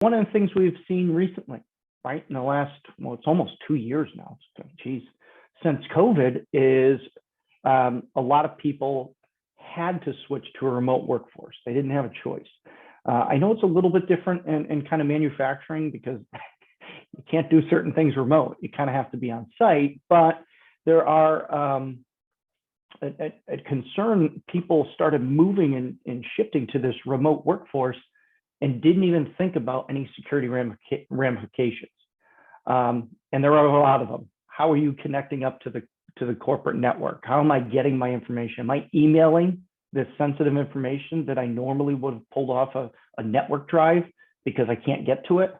One of the things we've seen recently, right, in the last, well, it's almost 2 years now, geez, since COVID, is a lot of people had to switch to a remote workforce. They didn't have a choice. I know it's a little bit different in kind of manufacturing because you can't do certain things remote. You kind of have to be on site, but there are a concern. People started moving and shifting to this remote workforce and didn't even think about any security ramifications. And there are a lot of them. How are you connecting up to the corporate network? How am I getting my information? Am I emailing this sensitive information that I normally would have pulled off a network drive because I can't get to it?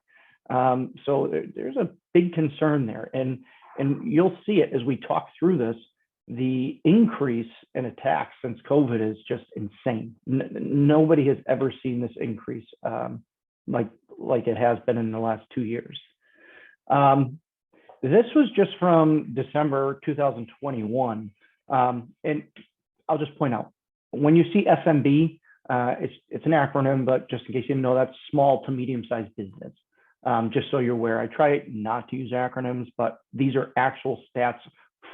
So there's a big concern there. And you'll see it as we talk through this. The increase in attacks since COVID is just insane. Nobody has ever seen this increase like it has been in the last 2 years. This was just from December 2021. And I'll just point out, when you see SMB, it's an acronym, but just in case you didn't know, that's small to medium-sized business. Just so you're aware, I try not to use acronyms, but these are actual stats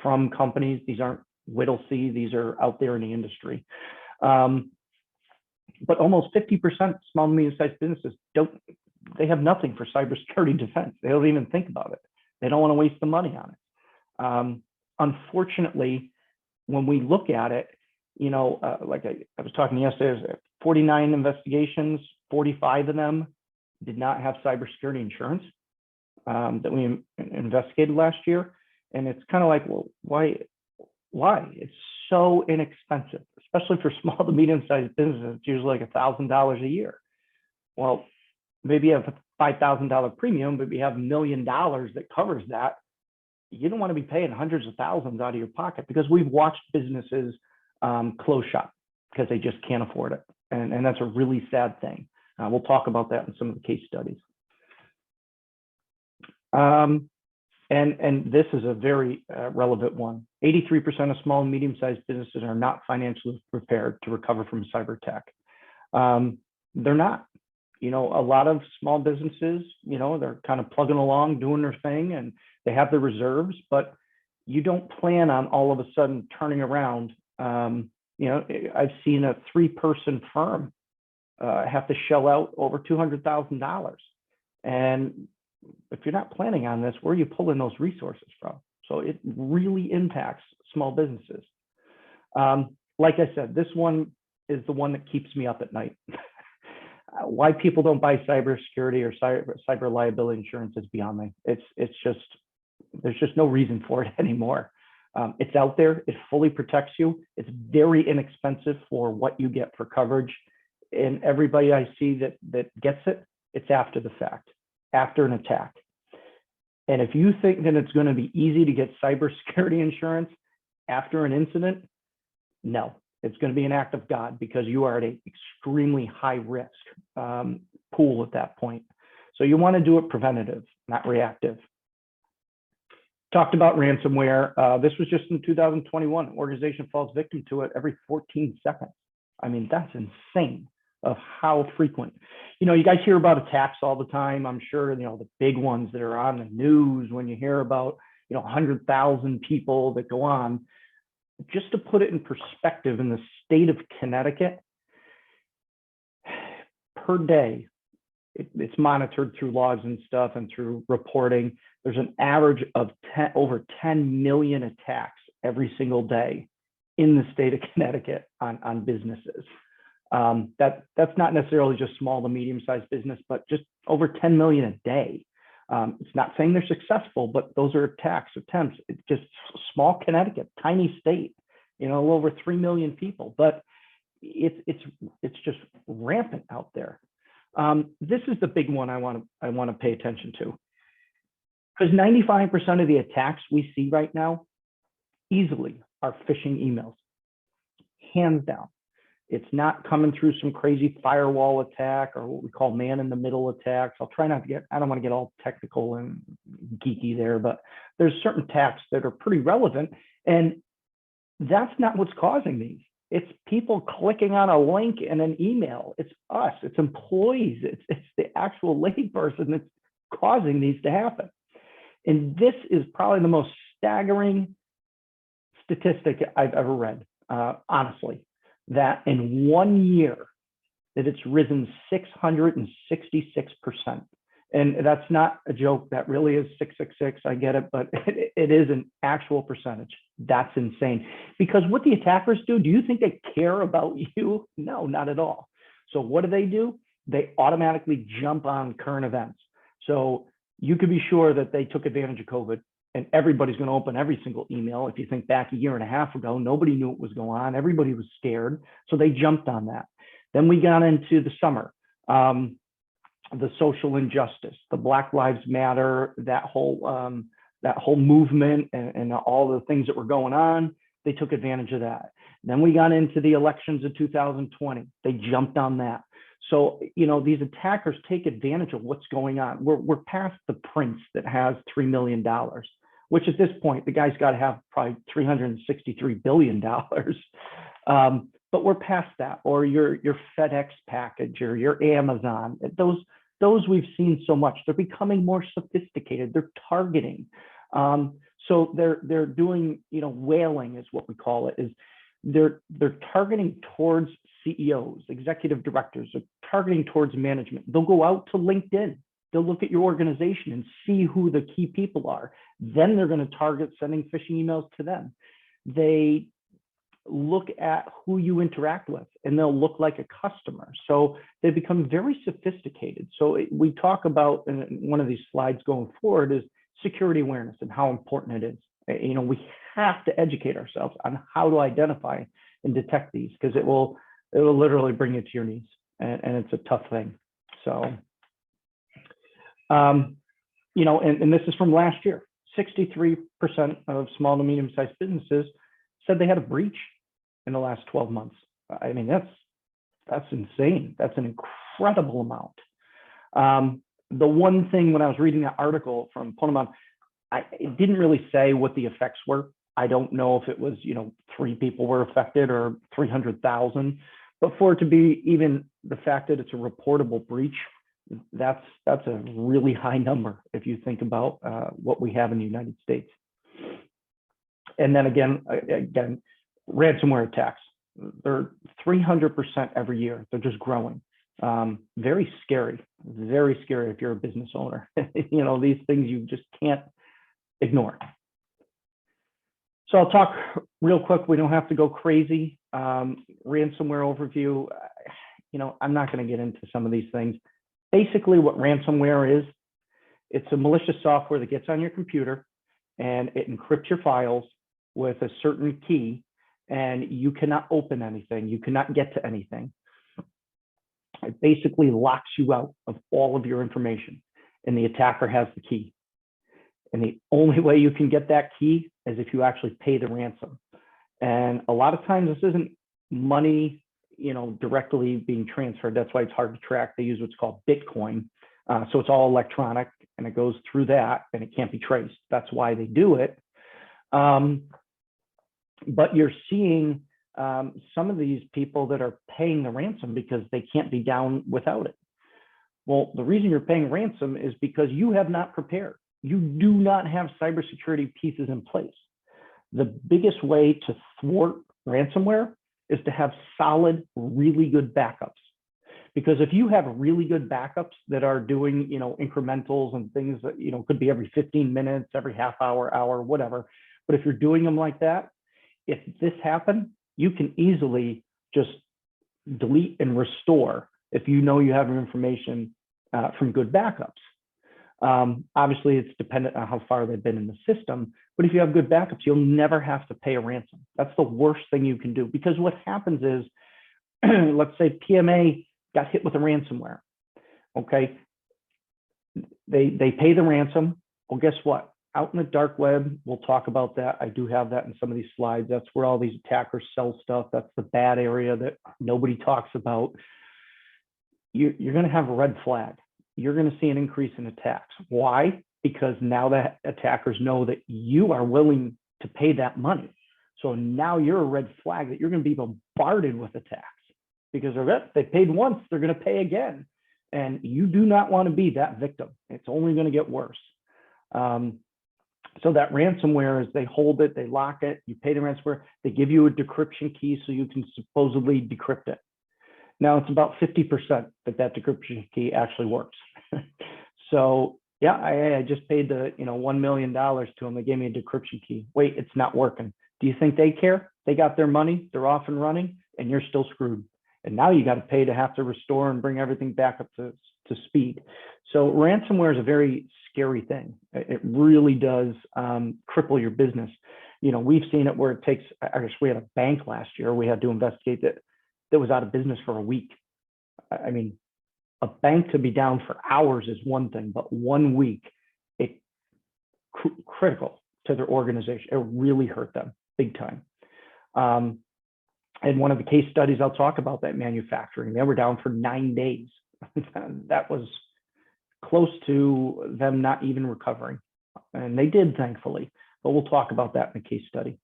from companies. These aren't Whittlesey. These are out there in the industry. But almost 50% small and medium-sized businesses they have nothing for cybersecurity defense. They don't even think about it. They don't want to waste the money on it. Unfortunately, when we look at it, like I was talking yesterday, there's 49 investigations, 45 of them did not have cybersecurity insurance that we investigated last year. And it's kind of like, well, why? It's so inexpensive, especially for small to medium-sized businesses. It's usually like $1,000 a year. Well, maybe you have a $5,000 premium, but you have $1 million that covers that. You don't want to be paying hundreds of thousands out of your pocket, because we've watched businesses close shop because they just can't afford it. And that's a really sad thing. We'll talk about that in some of the case studies. And this is a very relevant one. 83% of small and medium-sized businesses are not financially prepared to recover from cyber attack. They're not. A lot of small businesses, they're kind of plugging along, doing their thing, and they have the reserves, but you don't plan on all of a sudden turning around. I've seen a 3-person firm have to shell out over $200,000. And if you're not planning on this, where are you pulling those resources from? So it really impacts small businesses. Like I said, this one is the one that keeps me up at night. Why people don't buy cybersecurity or cyber liability insurance is beyond me. It's just, there's just no reason for it anymore. It's out there. It fully protects you. It's very inexpensive for what you get for coverage. And everybody I see that gets it, it's after the fact, after an attack. And if you think that it's going to be easy to get cybersecurity insurance after an incident, no, it's going to be an act of God, because you are at an extremely high risk pool at that point. So you want to do it preventative, not reactive. Talked about ransomware. This was just in 2021. An organization falls victim to it every 14 seconds. I mean, that's insane of how frequent. You guys hear about attacks all the time. I'm sure, the big ones that are on the news, when you hear about, 100,000 people that go on. Just to put it in perspective, in the state of Connecticut, per day, it's monitored through logs and stuff and through reporting. There's an average of over 10 million attacks every single day in the state of Connecticut on businesses. That's not necessarily just small to medium-sized business, but just over 10 million a day. It's not saying they're successful, but those are attempts. It's just small Connecticut, tiny state, a little over 3 million people, but it's just rampant out there. This is the big one I want to pay attention to, because 95% of the attacks we see right now easily are phishing emails, hands down. It's not coming through some crazy firewall attack or what we call man-in-the-middle attacks. I'll try not to I don't want to get all technical and geeky there, but there's certain attacks that are pretty relevant, and that's not what's causing these. It's people clicking on a link in an email. It's us, it's employees, it's the actual layperson that's causing these to happen. And this is probably the most staggering statistic I've ever read, honestly, that in 1 year, that it's risen 666%. And that's not a joke. That really is 666. I get it, but it is an actual percentage. That's insane. Because what the attackers do you think they care about you? No, not at all. So what do? They automatically jump on current events. So you could be sure that they took advantage of COVID, and everybody's going to open every single email. If you think back a year and a half ago, nobody knew what was going on. Everybody was scared. So they jumped on that. Then we got into the summer. The social injustice, the Black Lives Matter, that whole movement, and all the things that were going on, they took advantage of that. Then we got into the elections of 2020. They jumped on that. So, these attackers take advantage of what's going on. We're past the prince that has $3 million, which at this point, the guy's got to have probably $363 billion. But we're past that, or your FedEx package or your Amazon. Those we've seen so much. They're becoming more sophisticated. They're targeting. So they're doing, whaling is what we call it. Is they're targeting towards CEOs, executive directors. They're targeting towards management. They'll go out to LinkedIn. They'll look at your organization and see who the key people are. Then they're going to target sending phishing emails to them. They look at who you interact with, and they'll look like a customer. So they become very sophisticated. So we talk about, in one of these slides going forward, is security awareness and how important it is. We have to educate ourselves on how to identify and detect these, because it will literally bring you to your knees, and it's a tough thing. So, and this is from last year. 63% of small to medium-sized businesses said they had a breach in the last 12 months. I mean, that's insane. That's an incredible amount. The one thing when I was reading that article from Ponemon, it didn't really say what the effects were. I don't know if it was, 3 people were affected or 300,000, but for it to be even the fact that it's a reportable breach, that's a really high number if you think about what we have in the United States. And then again, ransomware attacks. They're 300% every year. They're just growing. Very scary if you're a business owner. These things you just can't ignore. So I'll talk real quick. We don't have to go crazy. Ransomware overview. I'm not going to get into some of these things. Basically, what ransomware is, it's a malicious software that gets on your computer and it encrypts your files with a certain key, and you cannot open anything. You cannot get to anything. It basically locks you out of all of your information, and the attacker has the key. And the only way you can get that key is if you actually pay the ransom. And a lot of times this isn't money, directly being transferred. That's why it's hard to track. They use what's called Bitcoin. So it's all electronic, and it goes through that, and it can't be traced. That's why they do it. But you're seeing some of these people that are paying the ransom because they can't be down without it. Well, the reason you're paying ransom is because you have not prepared. You do not have cybersecurity pieces in place. The biggest way to thwart ransomware is to have solid, really good backups. Because if you have really good backups that are doing, incrementals and things that, could be every 15 minutes, every half hour, whatever. But if you're doing them like that, if this happened, you can easily just delete and restore if you know you have your information from good backups. Obviously, it's dependent on how far they've been in the system, but if you have good backups, you'll never have to pay a ransom. That's the worst thing you can do, because what happens is, let's say PMA got hit with a ransomware, okay? They pay the ransom. Well, guess what? Out in the dark web, we'll talk about that. I do have that in some of these slides. That's where all these attackers sell stuff. That's the bad area that nobody talks about. You're going to have a red flag. You're going to see an increase in attacks. Why? Because now that attackers know that you are willing to pay that money. So now you're a red flag that you're going to be bombarded with attacks because they paid once, they're going to pay again. And you do not want to be that victim. It's only going to get worse. So that ransomware is they hold it, they lock it, you pay the ransomware, they give you a decryption key so you can supposedly decrypt it. Now it's about 50% that decryption key actually works. So yeah, I just paid the $1 million to them. They gave me a decryption key. Wait, it's not working. Do you think they care? They got their money, they're off and running, and you're still screwed. And now you got to pay to have to restore and bring everything back up to speed. So ransomware is a very scary thing. It really does cripple your business. We've seen it where it takes, I guess we had a bank last year, we had to investigate that was out of business for a week. I mean, a bank to be down for hours is one thing, but 1 week, it's critical to their organization. It really hurt them big time. And one of the case studies I'll talk about, that manufacturing, they were down for 9 days. That was close to them not even recovering. And they did, thankfully, but we'll talk about that in the case study.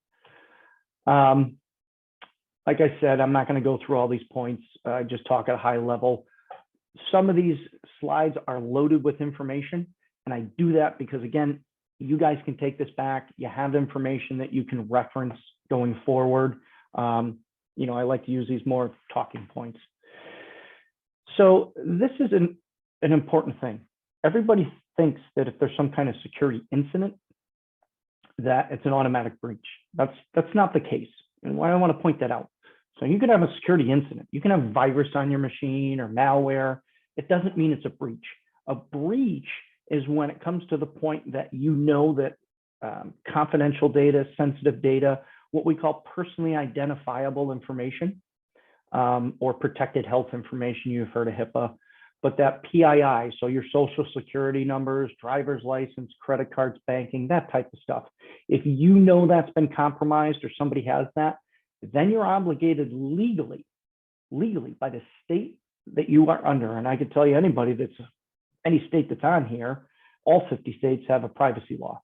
Like I said, I'm not going to go through all these points, just talk at a high level. Some of these slides are loaded with information, and I do that because, again, you guys can take this back. You have information that you can reference going forward. I like to use these more talking points. So this is an important thing. Everybody thinks that if there's some kind of security incident, that it's an automatic breach. That's not the case. And why I want to point that out. So you can have a security incident. You can have virus on your machine or malware. It doesn't mean it's a breach. A breach is when it comes to the point that that confidential data, sensitive data, what we call personally identifiable information, or protected health information. You've heard of HIPAA, but that PII, so your social security numbers, driver's license, credit cards, banking, that type of stuff. If that's been compromised or somebody has that, then you're obligated legally by the state that you are under. And I can tell you, any state that's on here, all 50 states have a privacy law,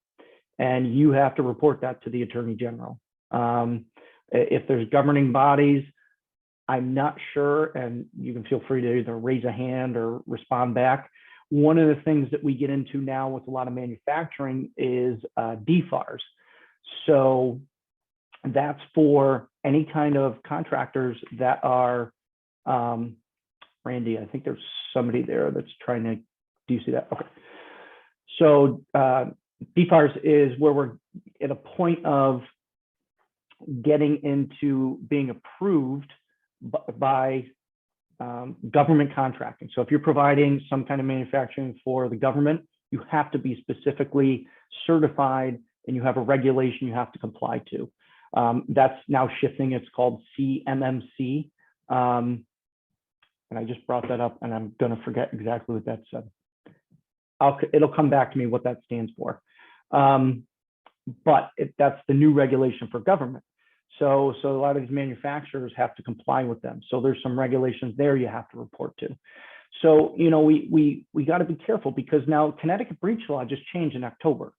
and you have to report that to the Attorney General. If there's governing bodies, I'm not sure, and you can feel free to either raise a hand or respond back. One of the things that we get into now with a lot of manufacturing is DFARS. So that's for any kind of contractors that are, Randy, I think there's somebody there that's trying to, do you see that? Okay. So DFARS is where we're at a point of getting into being approved by government contracting. So if you're providing some kind of manufacturing for the government, you have to be specifically certified and you have a regulation you have to comply to. That's now shifting. It's called CMMC. And I just brought that up and I'm going to forget exactly what that said. It'll come back to me what that stands for. But that's the new regulation for government. So a lot of these manufacturers have to comply with them. So there's some regulations there you have to report to. So, we got to be careful because now Connecticut Breach Law just changed in October.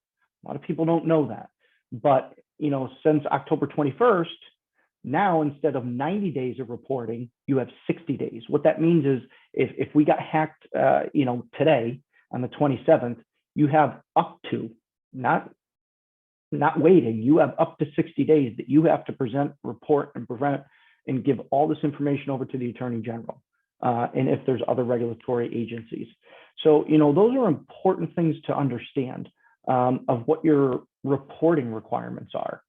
A lot of people don't know that. But, since October 21st, now instead of 90 days of reporting, you have 60 days. What that means is if we got hacked, today on the 27th, you have up to, not waiting, you have up to 60 days that you have to report and give all this information over to the Attorney General. And if there's other regulatory agencies. So, those are important things to understand of what your reporting requirements are.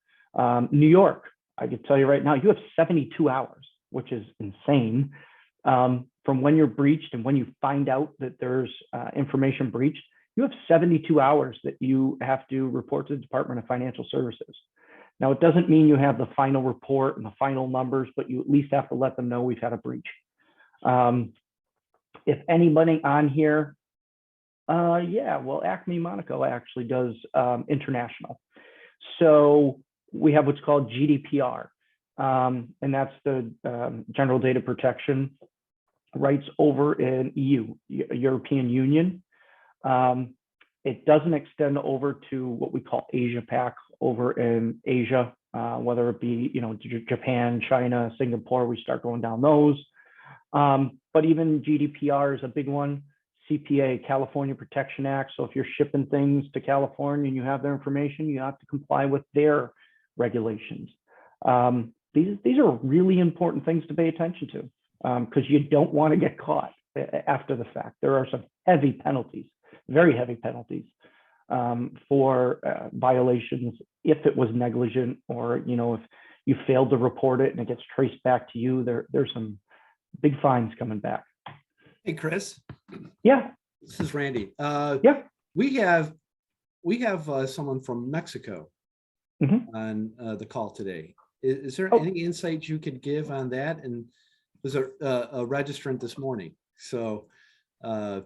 New York, I can tell you right now, you have 72 hours, which is insane, from when you're breached and when you find out that there's information breached. You have 72 hours that you have to report to the Department of Financial Services. Now, it doesn't mean you have the final report and the final numbers, but you at least have to let them know we've had a breach. If anybody on here, Acme Monaco actually does international. So we have what's called Gdpr, and that's the General Data Protection rights over in EU, European Union. It doesn't extend over to what we call Asia Pac over in Asia, whether it be, Japan, China, Singapore, we start going down those. But even GDPR is a big one. CPA, California Protection Act. So if you're shipping things to California and you have their information, you have to comply with their regulations. These are really important things to pay attention to, because you don't want to get caught after the fact. There are some heavy penalties, very heavy penalties, for violations if it was negligent, or if you failed to report it and it gets traced back to you. There's some big fines coming back. Hey, Chris. Yeah. This is Randy. Yeah. We have someone from Mexico on the call today. Is there any insight you could give on that? And there's a registrant this morning. So do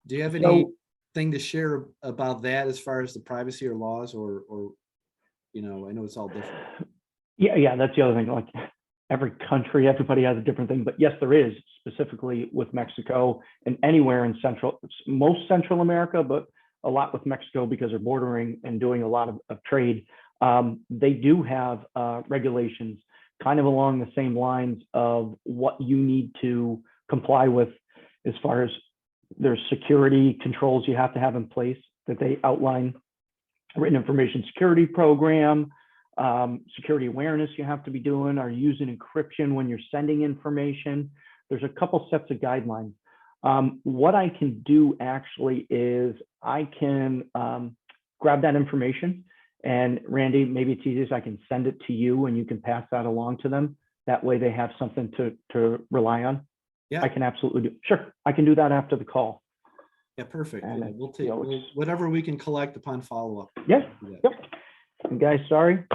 you have anything to share about that as far as the privacy or laws, or I know it's all different. Yeah, that's the other thing. Like, every country, everybody has a different thing, but yes, there is, specifically with Mexico and anywhere in most Central America, but a lot with Mexico because they're bordering and doing a lot of trade. They do have regulations kind of along the same lines of what you need to comply with, as far as there's security controls you have to have in place that they outline, written information security program, security awareness you have to be doing. Are you using encryption when you're sending information? There's a couple sets of guidelines. What I can do actually is I can grab that information, and Randy, maybe it's easiest, I can send it to you and you can pass that along to them. That way they have something to rely on. Yeah, I can absolutely do. Sure, I can do that after the call. Yeah, perfect. And yeah, we'll take whatever we can collect upon follow-up. Yeah. Yep. And guys, sorry,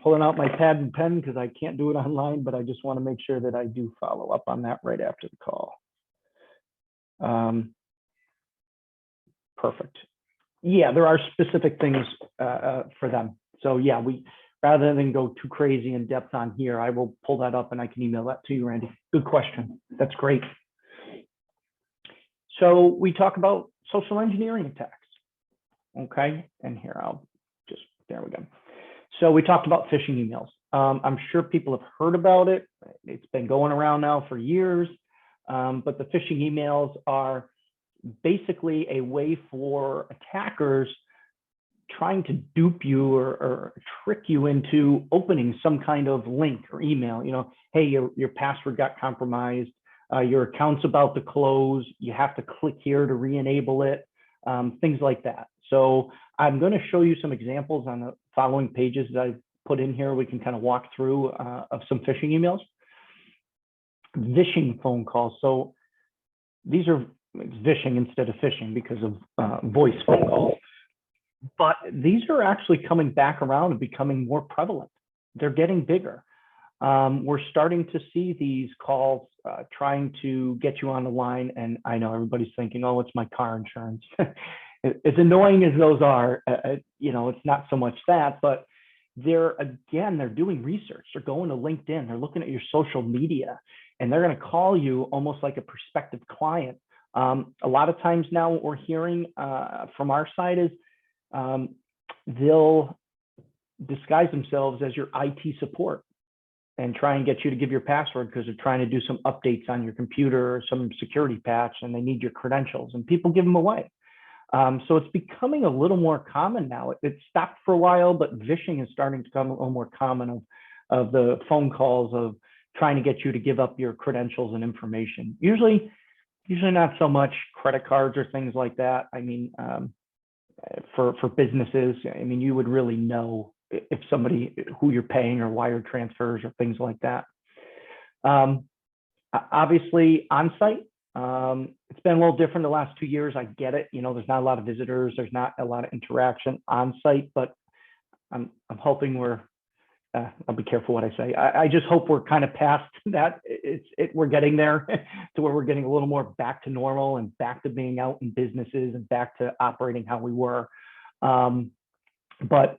pulling out my pad and pen because I can't do it online, but I just want to make sure that I do follow up on that right after the call. Perfect. Yeah, there are specific things for them. So yeah, rather than go too crazy in depth on here, I will pull that up and I can email that to you, Randy. Good question. That's great. So we talk about social engineering attacks. Okay, and here there we go. So we talked about phishing emails. I'm sure people have heard about it. It's been going around now for years, but the phishing emails are basically a way for attackers trying to dupe you or trick you into opening some kind of link or email. Hey, your password got compromised. Your account's about to close. You have to click here to re-enable it. Things like that. So I'm going to show you some examples on the following pages that I've put in here. We can kind of walk through of some phishing emails. Vishing phone calls. So these are vishing instead of phishing because of voice phone calls. But these are actually coming back around and becoming more prevalent. They're getting bigger. We're starting to see these calls trying to get you on the line. And I know everybody's thinking, oh, it's my car insurance. As annoying as those are, it's not so much that, but they're doing research. They're going to LinkedIn. They're looking at your social media, and they're going to call you almost like a prospective client. A lot of times now what we're hearing from our side is they'll disguise themselves as your IT support and try and get you to give your password because they're trying to do some updates on your computer or some security patch, and they need your credentials, and people give them away. So it's becoming a little more common now. It stopped for a while, but vishing is starting to become a little more common of the phone calls of trying to get you to give up your credentials and information. Usually not so much credit cards or things like that. I mean, for businesses, I mean, you would really know if somebody who you're paying or wire transfers or things like that. Obviously, on-site. It's been a little different the last 2 years. I get it. There's not a lot of visitors. There's not a lot of interaction on site, but I'm hoping I'll be careful what I say. I just hope we're kind of past that. We're getting there to where we're getting a little more back to normal and back to being out in businesses and back to operating how we were. But,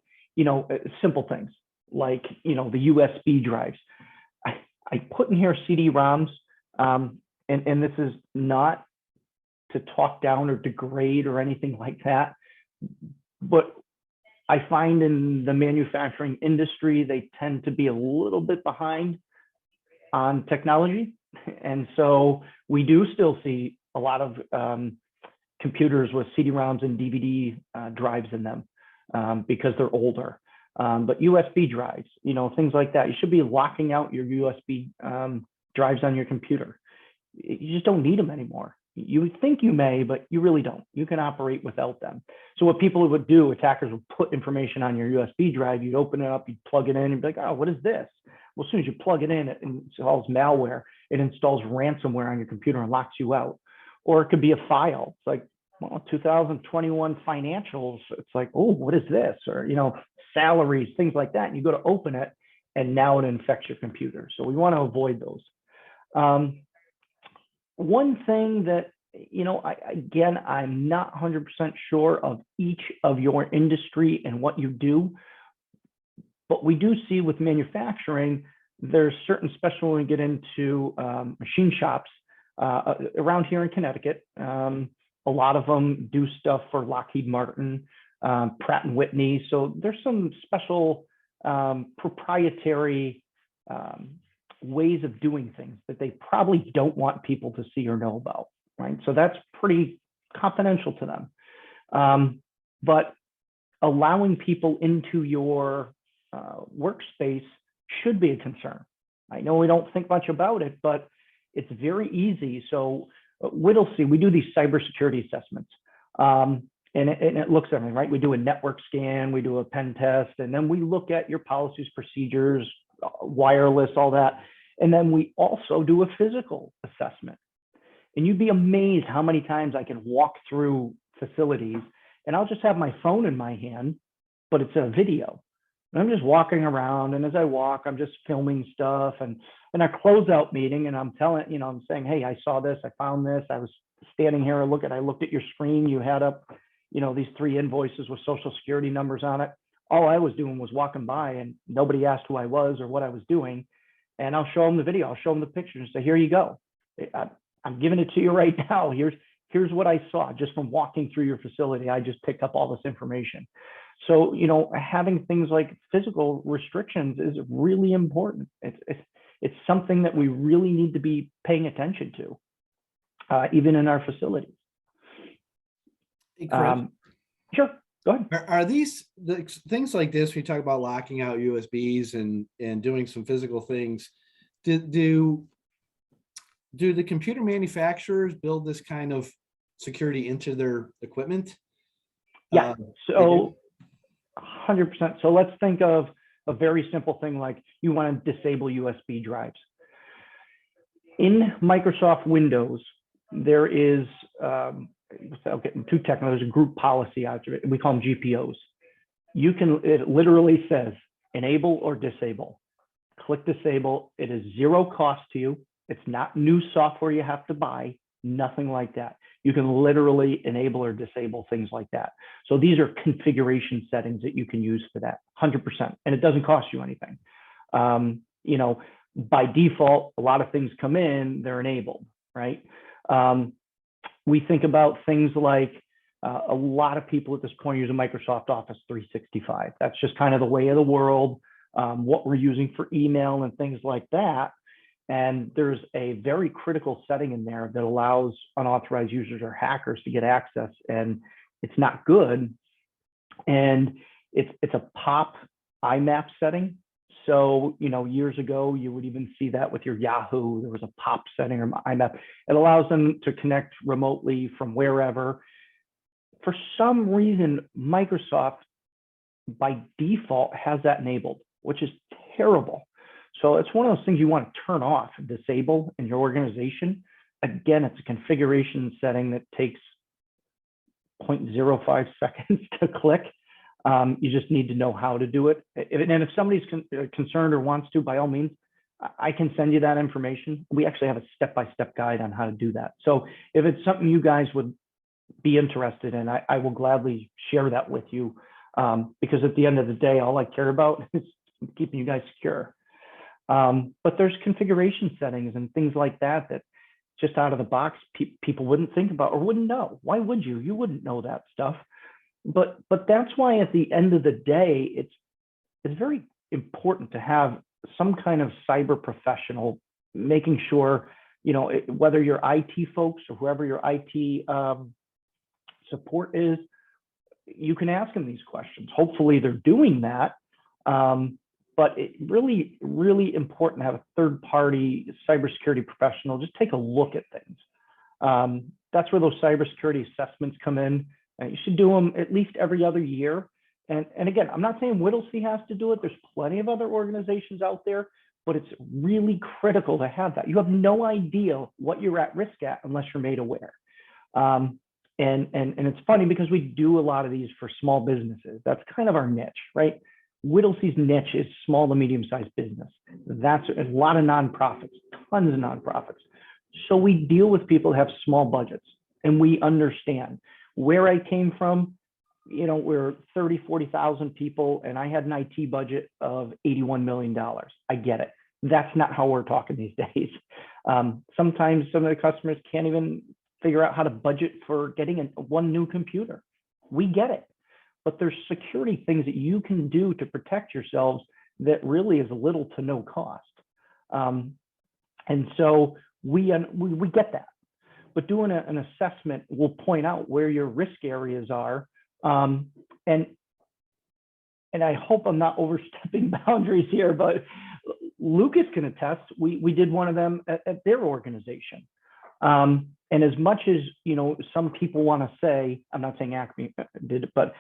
simple things like, the USB drives. I put in here CD-ROMs. And this is not to talk down or degrade or anything like that, but I find in the manufacturing industry, they tend to be a little bit behind on technology. And so we do still see a lot of computers with CD-ROMs and DVD drives in them because they're older. But USB drives, things like that, you should be locking out your USB drives on your computer. You just don't need them anymore. You think you may, but you really don't. You can operate without them. So what people would do, attackers would put information on your USB drive, you'd open it up, you'd plug it in, and be like, oh, what is this? Well, as soon as you plug it in, it installs malware. It installs ransomware on your computer and locks you out. Or it could be a file. It's like, well, 2021 financials. It's like, oh, what is this? Or, salaries, things like that. And you go to open it, and now it infects your computer. So we want to avoid those. One thing that, I'm not 100% sure of each of your industry and what you do, but we do see with manufacturing, there's certain special when we get into machine shops around here in Connecticut. A lot of them do stuff for Lockheed Martin, Pratt and Whitney. So there's some special proprietary ways of doing things that they probably don't want people to see or know about, right? So that's pretty confidential to them. But allowing people into your workspace should be a concern. I know we don't think much about it, but it's very easy. So Whittlesey, we do these cybersecurity assessments. And it looks at everything, right? We do a network scan, we do a pen test, and then we look at your policies, procedures, wireless, all that. And then we also do a physical assessment. And you'd be amazed how many times I can walk through facilities and I'll just have my phone in my hand, but it's a video. And I'm just walking around, and as I walk, I'm just filming stuff. And in our closeout meeting, and I'm telling, I'm saying, hey, I saw this, I found this, I was standing here, I looked at your screen, you had up, these 3 invoices with social security numbers on it. All I was doing was walking by, and nobody asked who I was or what I was doing. And I'll show them the video, I'll show them the pictures and say, here you go. I'm giving it to you right now. Here's what I saw just from walking through your facility. I just picked up all this information. So, having things like physical restrictions is really important. It's something that we really need to be paying attention to, even in our facilities. Hey, Chris, sure, go ahead. Are these things like this, we talk about locking out USBs and doing some physical things, do the computer manufacturers build this kind of security into their equipment? Yeah, so 100%. So let's think of a very simple thing like you want to disable USB drives. In Microsoft Windows, there is, without getting too technical, there's a group policy out there. We call them GPOs. It literally says enable or disable. Click disable. It is zero cost to you. It's not new software you have to buy, nothing like that. You can literally enable or disable things like that. So these are configuration settings that you can use for that, 100%, and it doesn't cost you anything. By default, a lot of things come in, they're enabled, right? We think about things like a lot of people at this point use a Microsoft Office 365. That's just kind of the way of the world, what we're using for email and things like that. And there's a very critical setting in there that allows unauthorized users or hackers to get access, and it's not good. And it's a POP IMAP setting. So, years ago, you would even see that with your Yahoo. There was a POP setting or IMAP. It allows them to connect remotely from wherever. For some reason, Microsoft, by default, has that enabled, which is terrible. So it's one of those things you want to turn off, disable in your organization. Again, it's a configuration setting that takes 0.05 seconds to click. You just need to know how to do it. And if somebody's concerned or wants to, by all means, I can send you that information. We actually have a step-by-step guide on how to do that. So if it's something you guys would be interested in, I will gladly share that with you, because at the end of the day, all I care about is keeping you guys secure. But there's configuration settings and things like that that just out of the box, people wouldn't think about or wouldn't know. Why would you? You wouldn't know that stuff. But that's why at the end of the day, it's very important to have some kind of cyber professional making sure, whether you're IT folks or whoever your IT support is, you can ask them these questions. Hopefully they're doing that. But it really, really important to have a third-party cybersecurity professional just take a look at things. That's where those cybersecurity assessments come in. You should do them at least every other year. And again, I'm not saying Whittlesey has to do it. There's plenty of other organizations out there, but it's really critical to have that. You have no idea what you're at risk at unless you're made aware. And it's funny because we do a lot of these for small businesses. That's kind of our niche, right? Whittlesey's niche is small to medium-sized business. That's a lot of nonprofits, tons of nonprofits. So we deal with people that have small budgets, and we understand. Where I came from, we're 30, 40,000 people, and I had an IT budget of $81 million. I get it. That's not how we're talking these days. Sometimes some of the customers can't even figure out how to budget for getting one new computer. We get it. But there's security things that you can do to protect yourselves that really is little to no cost. And so we get that. But doing an assessment will point out where your risk areas are. And I hope I'm not overstepping boundaries here, but Lucas can attest, we did one of them at their organization. And as much as, some people want to say, I'm not saying Acme did it, but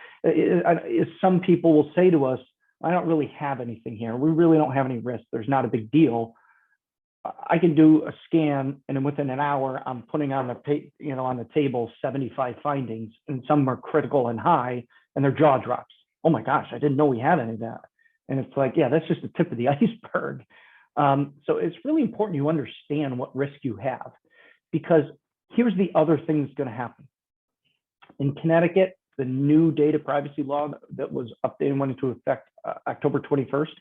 some people will say to us, I don't really have anything here. We really don't have any risk. There's not a big deal. I can do a scan, and then within an hour, I'm putting on the table 75 findings, and some are critical and high, and their jaw drops. Oh my gosh, I didn't know we had any of that. And it's like, yeah, that's just the tip of the iceberg. So it's really important you understand what risk you have, because here's the other thing that's going to happen. In Connecticut, the new data privacy law that was updated and went into effect October 21st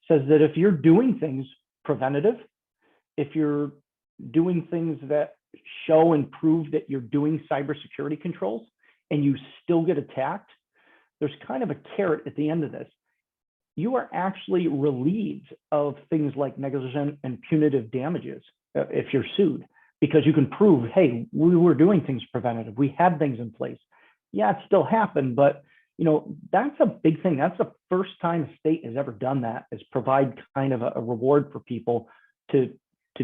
says that if you're doing things preventative, if you're doing things that show and prove that you're doing cybersecurity controls and you still get attacked, there's kind of a carrot at the end of this. You are actually relieved of things like negligent and punitive damages if you're sued, because you can prove, hey, we were doing things preventative. We had things in place. Yeah, it still happened, but that's a big thing. That's the first time a state has ever done that, is provide kind of a reward for people to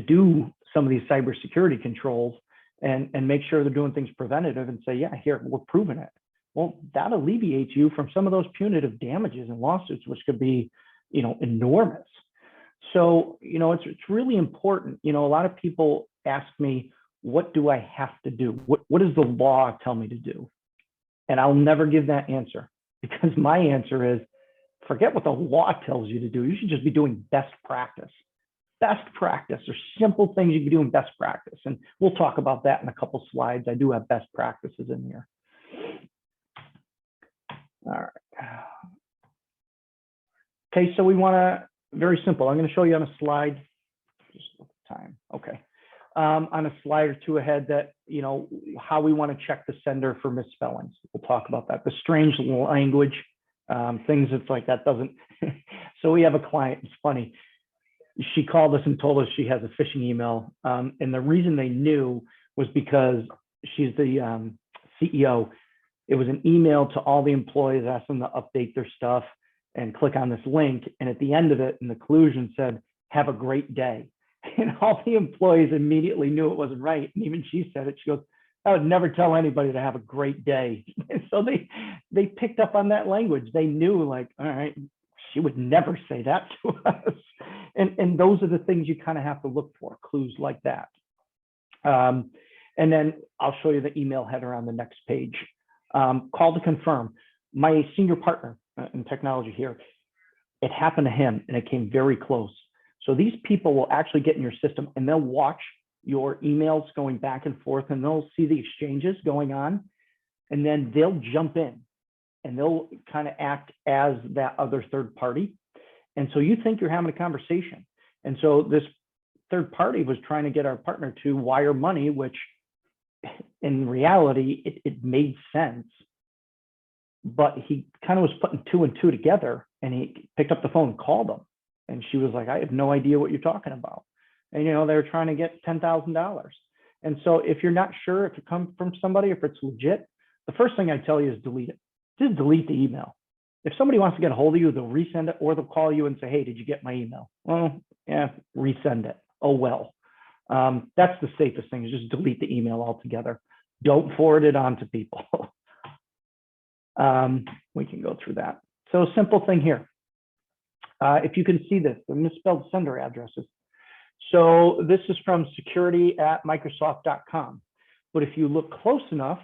do some of these cybersecurity controls and make sure they're doing things preventative and say, yeah, here, we're proving it. Well, that alleviates you from some of those punitive damages and lawsuits, which could be, enormous. So, it's really important. A lot of people ask me, what do I have to do? What does the law tell me to do? And I'll never give that answer, because my answer is, forget what the law tells you to do. You should just be doing best practice. Best practice. There's simple things you can do in best practice. And we'll talk about that in a couple slides. I do have best practices in here. All right. Okay, so we want to, very simple. I'm going to show you on a slide. Just look at time. Okay. On a slide or two ahead that, how we want to check the sender for misspellings. We'll talk about that. The strange language, things that's like that doesn't. So we have a client, it's funny. She called us and told us she has a phishing email. And the reason they knew was because she's the CEO. It was an email to all the employees, asking them to update their stuff and click on this link. And at the end of it, in the conclusion said, have a great day. And all the employees immediately knew it wasn't right. And even she said it. She goes, I would never tell anybody to have a great day. And so they picked up on that language. They knew, like, all right, she would never say that to us. And those are the things you kind of have to look for, clues like that. And then I'll show you the email header on the next page. Call to confirm. My senior partner in technology here, it happened to him and it came very close. So these people will actually get in your system and they'll watch your emails going back and forth, and they'll see the exchanges going on, and then they'll jump in and they'll kind of act as that other third party. And so you think you're having a conversation. And so this third party was trying to get our partner to wire money, which in reality, it made sense. but he kind of was putting two and two together, and he picked up the phone and called them. And she was like, I have no idea what you're talking about. And, they were trying to get $10,000. And so if you're not sure if it comes from somebody, if it's legit, the first thing I tell you is delete it. Just delete the email. If somebody wants to get a hold of you, they'll resend it, or they'll call you and say, hey, did you get my email? Well, yeah, resend it. Oh, well. That's the safest thing, is just delete the email altogether. Don't forward it on to people. We can go through that. So simple thing here. If you can see this, the misspelled sender addresses. So this is from security@microsoft.com. But if you look close enough,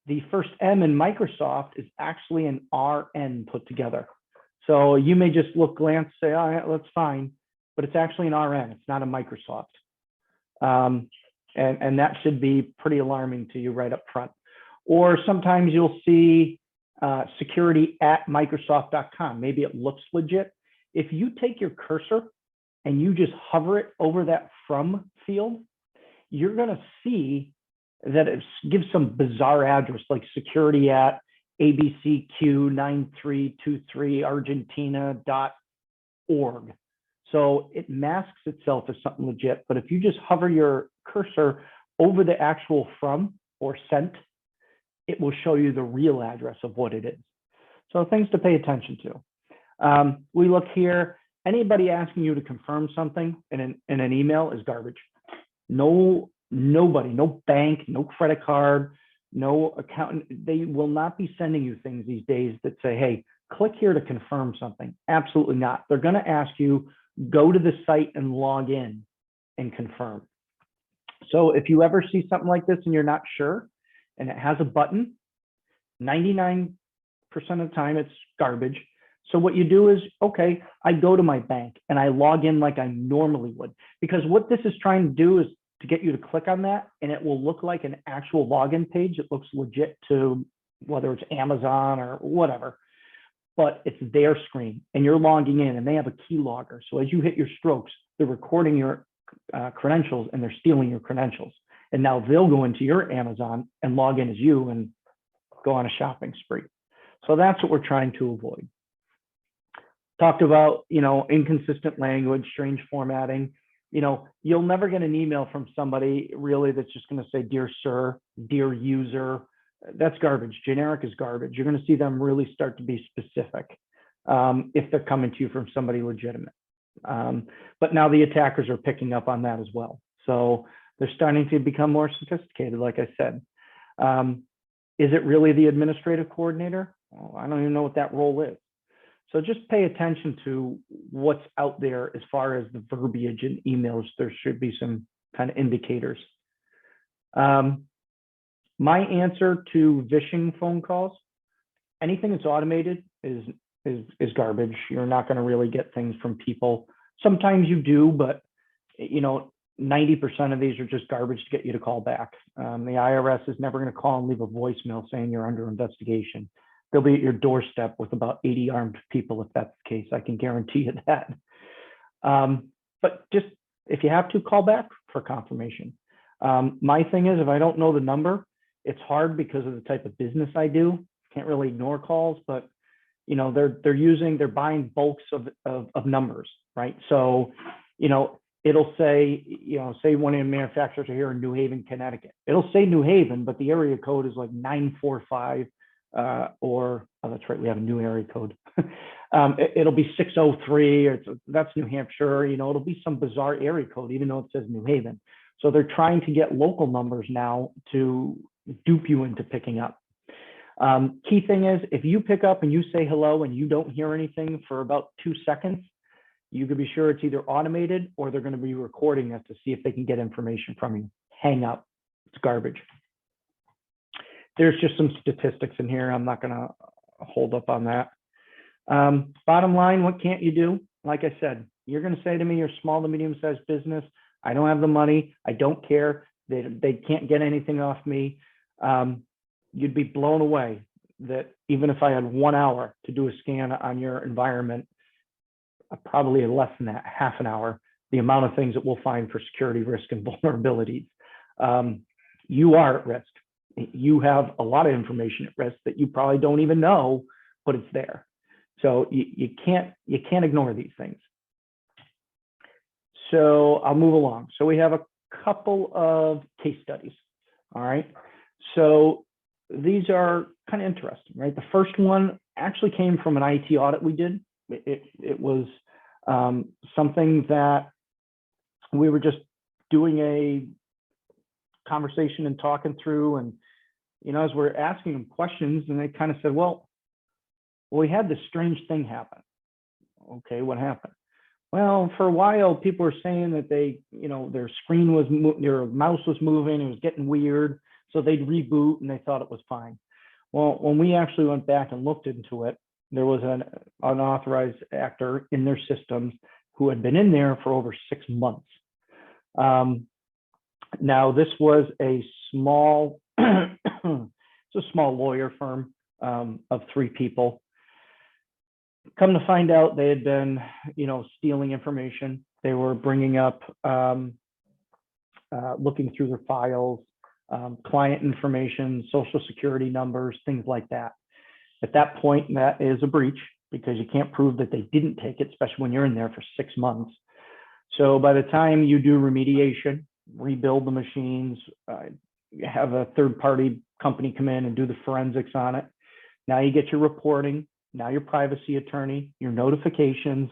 the first M in Microsoft is actually an RN put together. So you may just glance, say, oh, yeah, that's fine, but it's actually an RN. It's not a Microsoft. And that should be pretty alarming to you right up front. Or sometimes you'll see security@microsoft.com. Maybe it looks legit. If you take your cursor and you just hover it over that from field, you're going to see that it gives some bizarre address like security@abcq9323argentina.org. So it masks itself as something legit. But if you just hover your cursor over the actual from or sent, it will show you the real address of what it is. So things to pay attention to. We look here, anybody asking you to confirm something in an email is garbage. Nobody, no bank, no credit card, no accountant, they will not be sending you things these days that say, hey, click here to confirm something. Absolutely not. They're going to ask you, go to the site and log in and confirm. So if you ever see something like this and you're not sure, and it has a button, 99% of the time it's garbage. So what you do is, okay, I go to my bank and I log in like I normally would, because what this is trying to do is to get you to click on that, and it will look like an actual login page. It looks legit to whether it's Amazon or whatever, but it's their screen and you're logging in, and they have a key logger. So as you hit your strokes, they're recording your credentials and they're stealing your credentials. And now they'll go into your Amazon and log in as you and go on a shopping spree. So that's what we're trying to avoid. Talked about, inconsistent language, strange formatting. You'll never get an email from somebody really that's just going to say, dear sir, dear user. That's garbage. Generic is garbage. You're going to see them really start to be specific if they're coming to you from somebody legitimate. But now the attackers are picking up on that as well. So they're starting to become more sophisticated, like I said. Is it really the administrative coordinator? Well, I don't even know what that role is. So just pay attention to what's out there as far as the verbiage in emails. There should be some kind of indicators. My answer to phishing phone calls, anything that's automated is garbage. You're not going to really get things from people. Sometimes you do, but 90% of these are just garbage to get you to call back. The IRS is never going to call and leave a voicemail saying you're under investigation. They'll be at your doorstep with about 80 armed people if that's the case. I can guarantee you that. But just if you have to, call back for confirmation. My thing is, if I don't know the number, it's hard because of the type of business I do. Can't really ignore calls, but they're buying bulks of numbers, right? So it'll say, say one of the manufacturers are here in New Haven, Connecticut. It'll say New Haven, but the area code is like 945, or, oh, that's right, we have a new area code. It'll be 603, or that's New Hampshire, it'll be some bizarre area code, even though it says New Haven. So they're trying to get local numbers now to dupe you into picking up. Key thing is, if you pick up and you say hello and you don't hear anything for about 2 seconds, you can be sure it's either automated or they're going to be recording it to see if they can get information from you. Hang up. It's garbage. There's just some statistics in here. I'm not going to hold up on that. Bottom line, what can't you do? Like I said, you're going to say to me, you're small to medium-sized business. I don't have the money. I don't care. They can't get anything off me. You'd be blown away that even if I had 1 hour to do a scan on your environment, probably less than that, half an hour, the amount of things that we'll find for security risk and vulnerabilities. You are at risk. you have a lot of information at risk that you probably don't even know, but it's there. So you can't ignore these things. So I'll move along. So we have a couple of case studies. All right. So these are kind of interesting, right? The first one actually came from an IT audit we did. It was something that we were just doing a conversation and talking through, and as we're asking them questions, and they kind of said, well, we had this strange thing happen. Okay, what happened? Well, for a while, people were saying that their screen was, their mouse was moving, it was getting weird, so they'd reboot and they thought it was fine. Well, when we actually went back and looked into it, there was an unauthorized actor in their systems who had been in there for over 6 months. Now, this was a small, it's a small lawyer firm of 3 people. Come to find out, they had been, stealing information. They were bringing up, looking through their files, client information, social security numbers, things like that. At that point, that is a breach because you can't prove that they didn't take it, especially when you're in there for 6 months. So by the time you do remediation, rebuild the machines, have a third-party company come in and do the forensics on it. Now you get your reporting, now your privacy attorney, your notifications,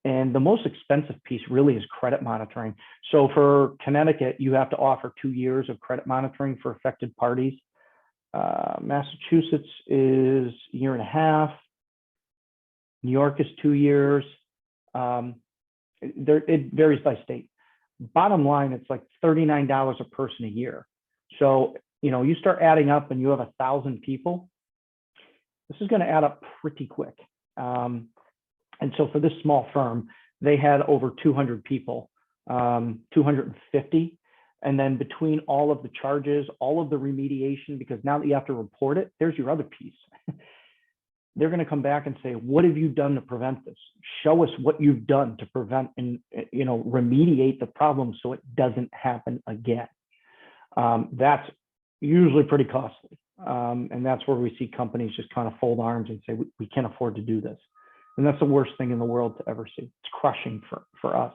and the most expensive piece really is credit monitoring. So for Connecticut, you have to offer 2 years of credit monitoring for affected parties. Massachusetts is 1.5 years. New York is 2 years. It varies by state. Bottom line, it's like $39 a person a year. So, you start adding up and you have 1,000 people, this is going to add up pretty quick. And so for this small firm, they had over 200 people, 250. And then between all of the charges, all of the remediation, because now that you have to report it, there's your other piece. They're going to come back and say, what have you done to prevent this? Show us what you've done to prevent and, remediate the problem so it doesn't happen again. That's usually pretty costly. And that's where we see companies just kind of fold arms and say, we can't afford to do this. And that's the worst thing in the world to ever see. It's crushing for us.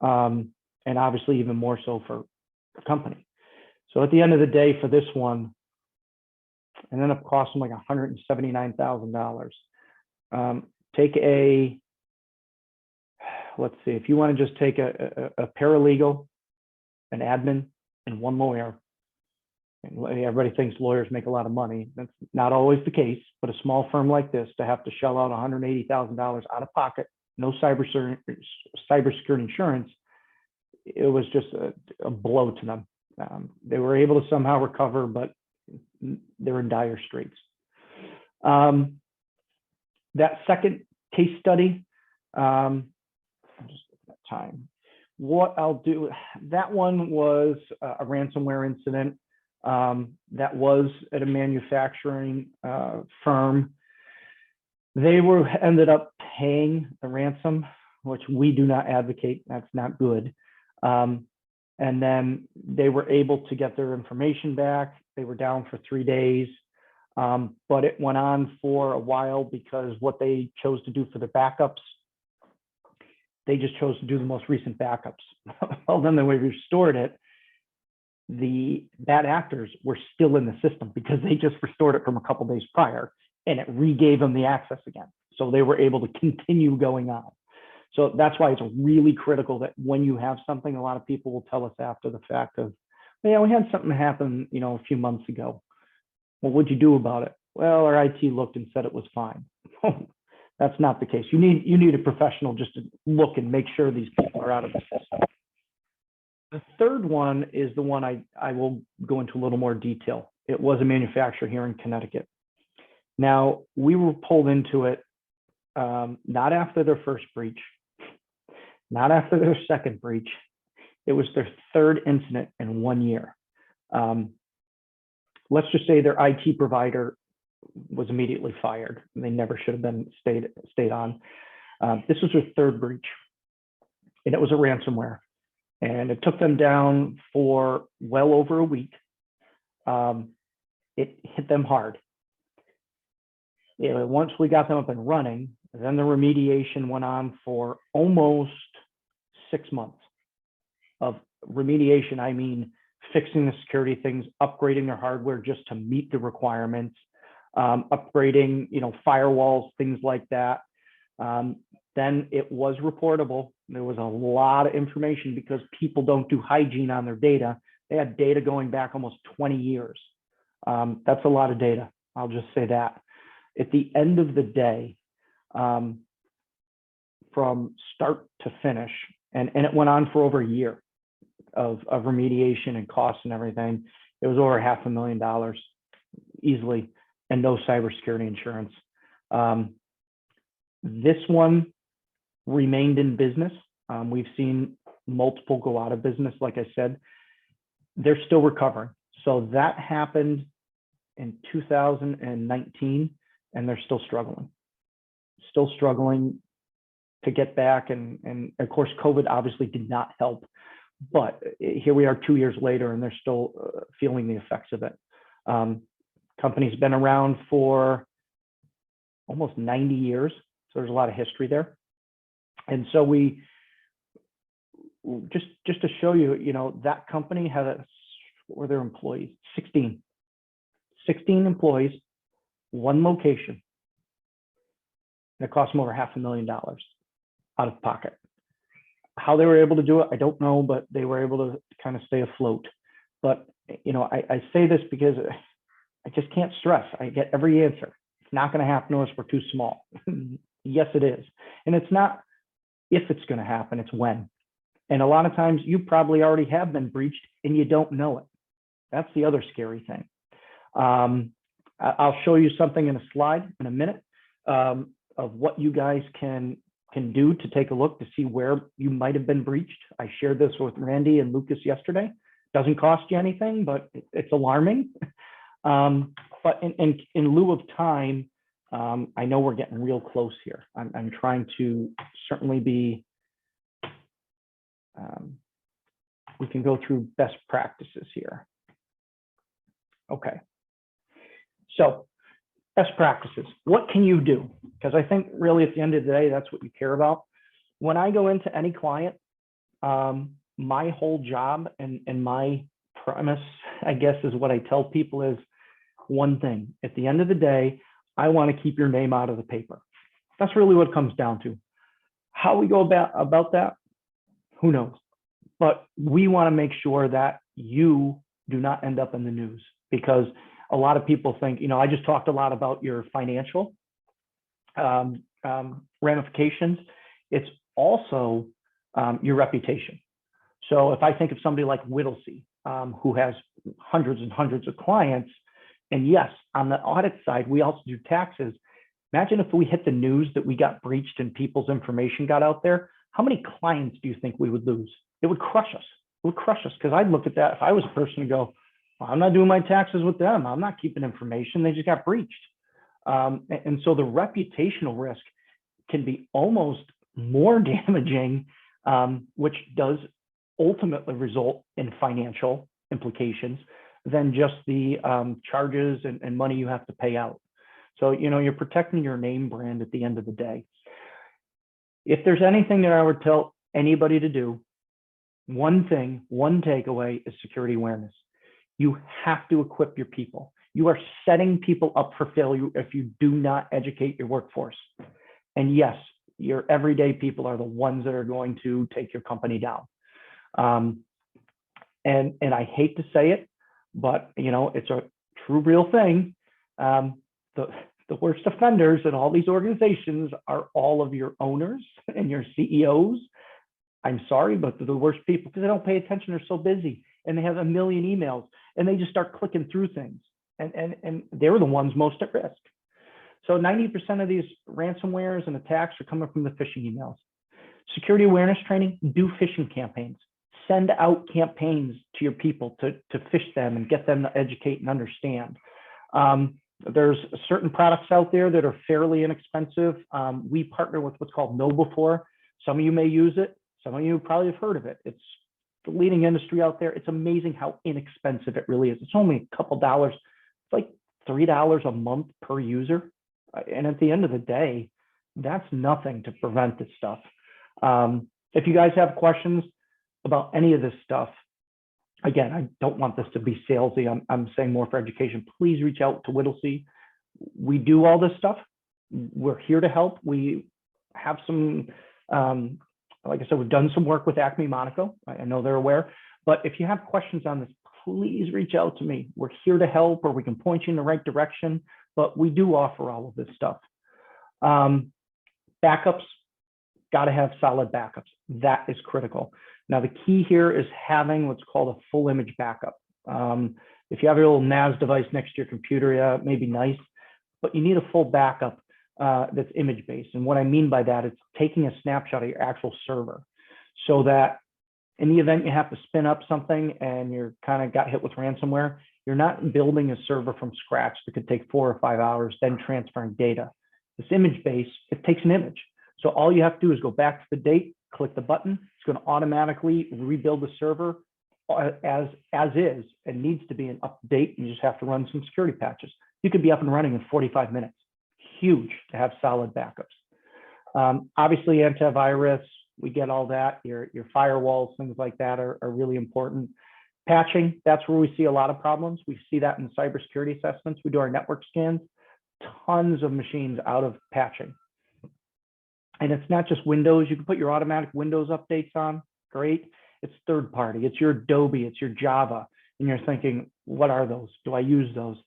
And obviously even more so for the company. So at the end of the day, for this one, it ended up costing like $179,000. Let's see, if you want to just take a paralegal, an admin, and 1 lawyer, and everybody thinks lawyers make a lot of money. That's not always the case, but a small firm like this to have to shell out $180,000 out of pocket, no cybersecurity insurance, it was just a blow to them. They were able to somehow recover, but they're in dire straits. That second case study, I'm just looking at time. What I'll do, that one was a ransomware incident that was at a manufacturing firm. They ended up paying the ransom, which we do not advocate. That's not good. And then they were able to get their information back. They were down for 3 days, but it went on for a while because what they chose to do for the backups, they just chose to do the most recent backups. Well, then when we restored it, the bad actors were still in the system because they just restored it from a couple days prior and it regave them the access again. So they were able to continue going on. So that's why it's really critical that when you have something, a lot of people will tell us after the fact of, yeah, we had something happen, a few months ago. Well, what'd you do about it? Well, our IT looked and said it was fine. That's not the case. You need a professional just to look and make sure these people are out of the system. The third one is the one I will go into a little more detail. It was a manufacturer here in Connecticut. Now, we were pulled into it not after their first breach, not after their second breach. It was their third incident in 1 year. Let's just say their IT provider was immediately fired. They never should have been stayed on. This was their third breach, and it was a ransomware. And it took them down for well over a week. it hit them hard. Once we got them up and running, then the remediation went on for almost 6 months of remediation. I mean, fixing the security things, upgrading their hardware just to meet the requirements, upgrading, firewalls, things like that. Then it was reportable. There was a lot of information because people don't do hygiene on their data. They had data going back almost 20 years. That's a lot of data. I'll just say that. At the end of the day, from start to finish, and it went on for over a year of remediation and costs and everything, it was over $500,000 easily, and no cybersecurity insurance. This one remained in business. We've seen multiple go out of business. Like I said, they're still recovering. So that happened in 2019, and they're still struggling to get back. And of course, COVID obviously did not help, but here we are 2 years later, and they're still feeling the effects of it. Company's been around for almost 90 years. So there's a lot of history there. And so we just to show you, that company had what were their employees? 16 employees, one location. It cost them over $500,000 out of pocket. How they were able to do it, I don't know, but they were able to kind of stay afloat. But, I say this because I just can't stress. I get every answer. It's not going to happen to us. We're too small. Yes, it is. And it's not if it's going to happen, it's when. And a lot of times you probably already have been breached and you don't know it. That's the other scary thing. I'll show you something in a slide in a minute of what you guys can do to take a look to see where you might have been breached. I shared this with Randy and Lucas yesterday. Doesn't cost you anything, but it's alarming. But in lieu of time, I know we're getting real close here. I'm trying to certainly be, we can go through best practices here. Okay. So best practices, what can you do? Because I think really at the end of the day, that's what you care about. When I go into any client, my whole job and my premise, I guess, is what I tell people is one thing. At the end of the day, I want to keep your name out of the paper. That's really what it comes down to. How we go about that, who knows? But we want to make sure that you do not end up in the news, because a lot of people think, I just talked a lot about your financial ramifications. It's also your reputation. So if I think of somebody like Whittlesey, who has hundreds and hundreds of clients, and yes, on the audit side, we also do taxes. Imagine if we hit the news that we got breached and people's information got out there. How many clients do you think we would lose? It would crush us. It would crush us, because I'd look at that if I was a person and go, well, I'm not doing my taxes with them. I'm not keeping information. They just got breached. And so the reputational risk can be almost more damaging, which does ultimately result in financial implications than just the charges and money you have to pay out. So, you're protecting your name brand at the end of the day. If there's anything that I would tell anybody to do, one thing, one takeaway is security awareness. You have to equip your people. You are setting people up for failure if you do not educate your workforce. And yes, your everyday people are the ones that are going to take your company down. And I hate to say it, but it's a true real thing. The worst offenders in all these organizations are all of your owners and your CEOs. I'm sorry, but they're the worst people because they don't pay attention. They're so busy and they have a million emails and they just start clicking through things. And they're the ones most at risk. So 90% of these ransomwares and attacks are coming from the phishing emails. Security awareness training, do phishing campaigns. Send out campaigns to your people to phish them and get them to educate and understand. There's certain products out there that are fairly inexpensive. We partner with what's called KnowBe4. Some of you may use it. Some of you probably have heard of it. It's the leading industry out there. It's amazing how inexpensive it really is. It's only a couple dollars. It's like $3 a month per user. And at the end of the day, that's nothing to prevent this stuff. If you guys have questions about any of this stuff, again, I don't want this to be salesy. I'm saying more for education. Please reach out to Whittlesey. We do all this stuff. We're here to help. We have some, like I said, we've done some work with Acme Monaco. I know they're aware. But if you have questions on this, please reach out to me. We're here to help, or we can point you in the right direction. But we do offer all of this stuff. Backups, got to have solid backups. That is critical. Now, the key here is having what's called a full image backup. If you have your little NAS device next to your computer, yeah, it may be nice, but you need a full backup that's image-based. And what I mean by that, it's taking a snapshot of your actual server so that in the event you have to spin up something and you're kind of got hit with ransomware, you're not building a server from scratch that could take 4 or 5 hours, then transferring data. This image-based, it takes an image. So all you have to do is go back to the date, click the button. It's going to automatically rebuild the server as is, and needs to be an up-to-date. You just have to run some security patches. You could be up and running in 45 minutes. Huge to have solid backups. Obviously, antivirus, we get all that. Your firewalls, things like that are really important. Patching, that's where we see a lot of problems. We see that in cybersecurity assessments. We do our network scans, tons of machines out of patching. And it's not just Windows. You can put your automatic Windows updates on, great. It's third party, it's your Adobe, it's your Java. And you're thinking, what are those? Do I use those?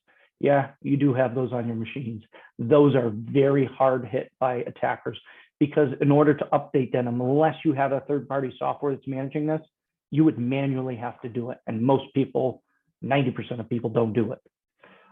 Yeah, you do have those on your machines. Those are very hard hit by attackers because in order to update them, unless you have a third party software that's managing this, you would manually have to do it. And most people, 90% of people don't do it.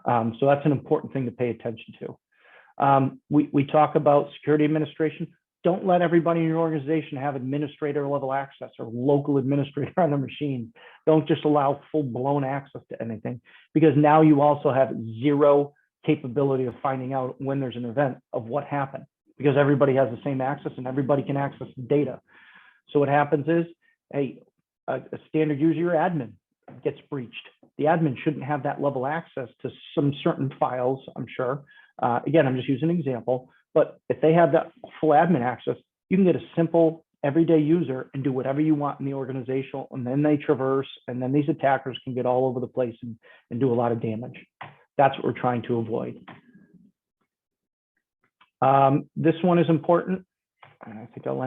So that's an important thing to pay attention to. We talk about security administration. Don't let everybody in your organization have administrator level access or local administrator on the machine. Don't just allow full blown access to anything, because now you also have zero capability of finding out when there's an event of what happened, because everybody has the same access and everybody can access the data. So what happens is a standard user, your admin, gets breached. The admin shouldn't have that level access to some certain files, I'm sure. Again, I'm just using an example. But if they have that full admin access, you can get a simple everyday user and do whatever you want in the organization, and then they traverse, and then these attackers can get all over the place and do a lot of damage. That's what we're trying to avoid. This one is important. And I think I'll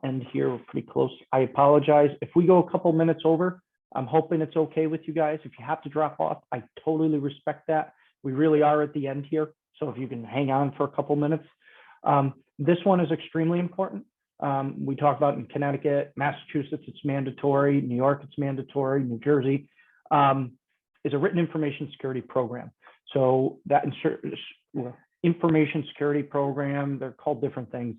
end here. We're pretty close. I apologize. If we go a couple minutes over, I'm hoping it's okay with you guys. If you have to drop off, I totally respect that. We really are at the end here. So if you can hang on for a couple minutes. This one is extremely important. We talk about in Connecticut, Massachusetts, it's mandatory. New York, it's mandatory. New Jersey is a written information security program. So that information security program, they're called different things,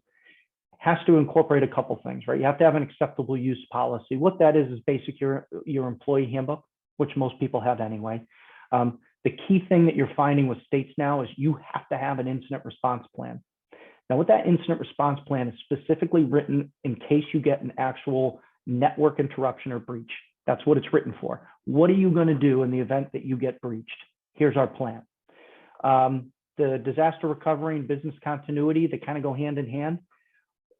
has to incorporate a couple things, right? You have to have an acceptable use policy. What that is basic your employee handbook, which most people have anyway. The key thing that you're finding with states now is you have to have an incident response plan. Now, what that incident response plan is specifically written in case you get an actual network interruption or breach. That's what it's written for. What are you going to do in the event that you get breached? Here's our plan. The disaster recovery and business continuity, they kind of go hand in hand.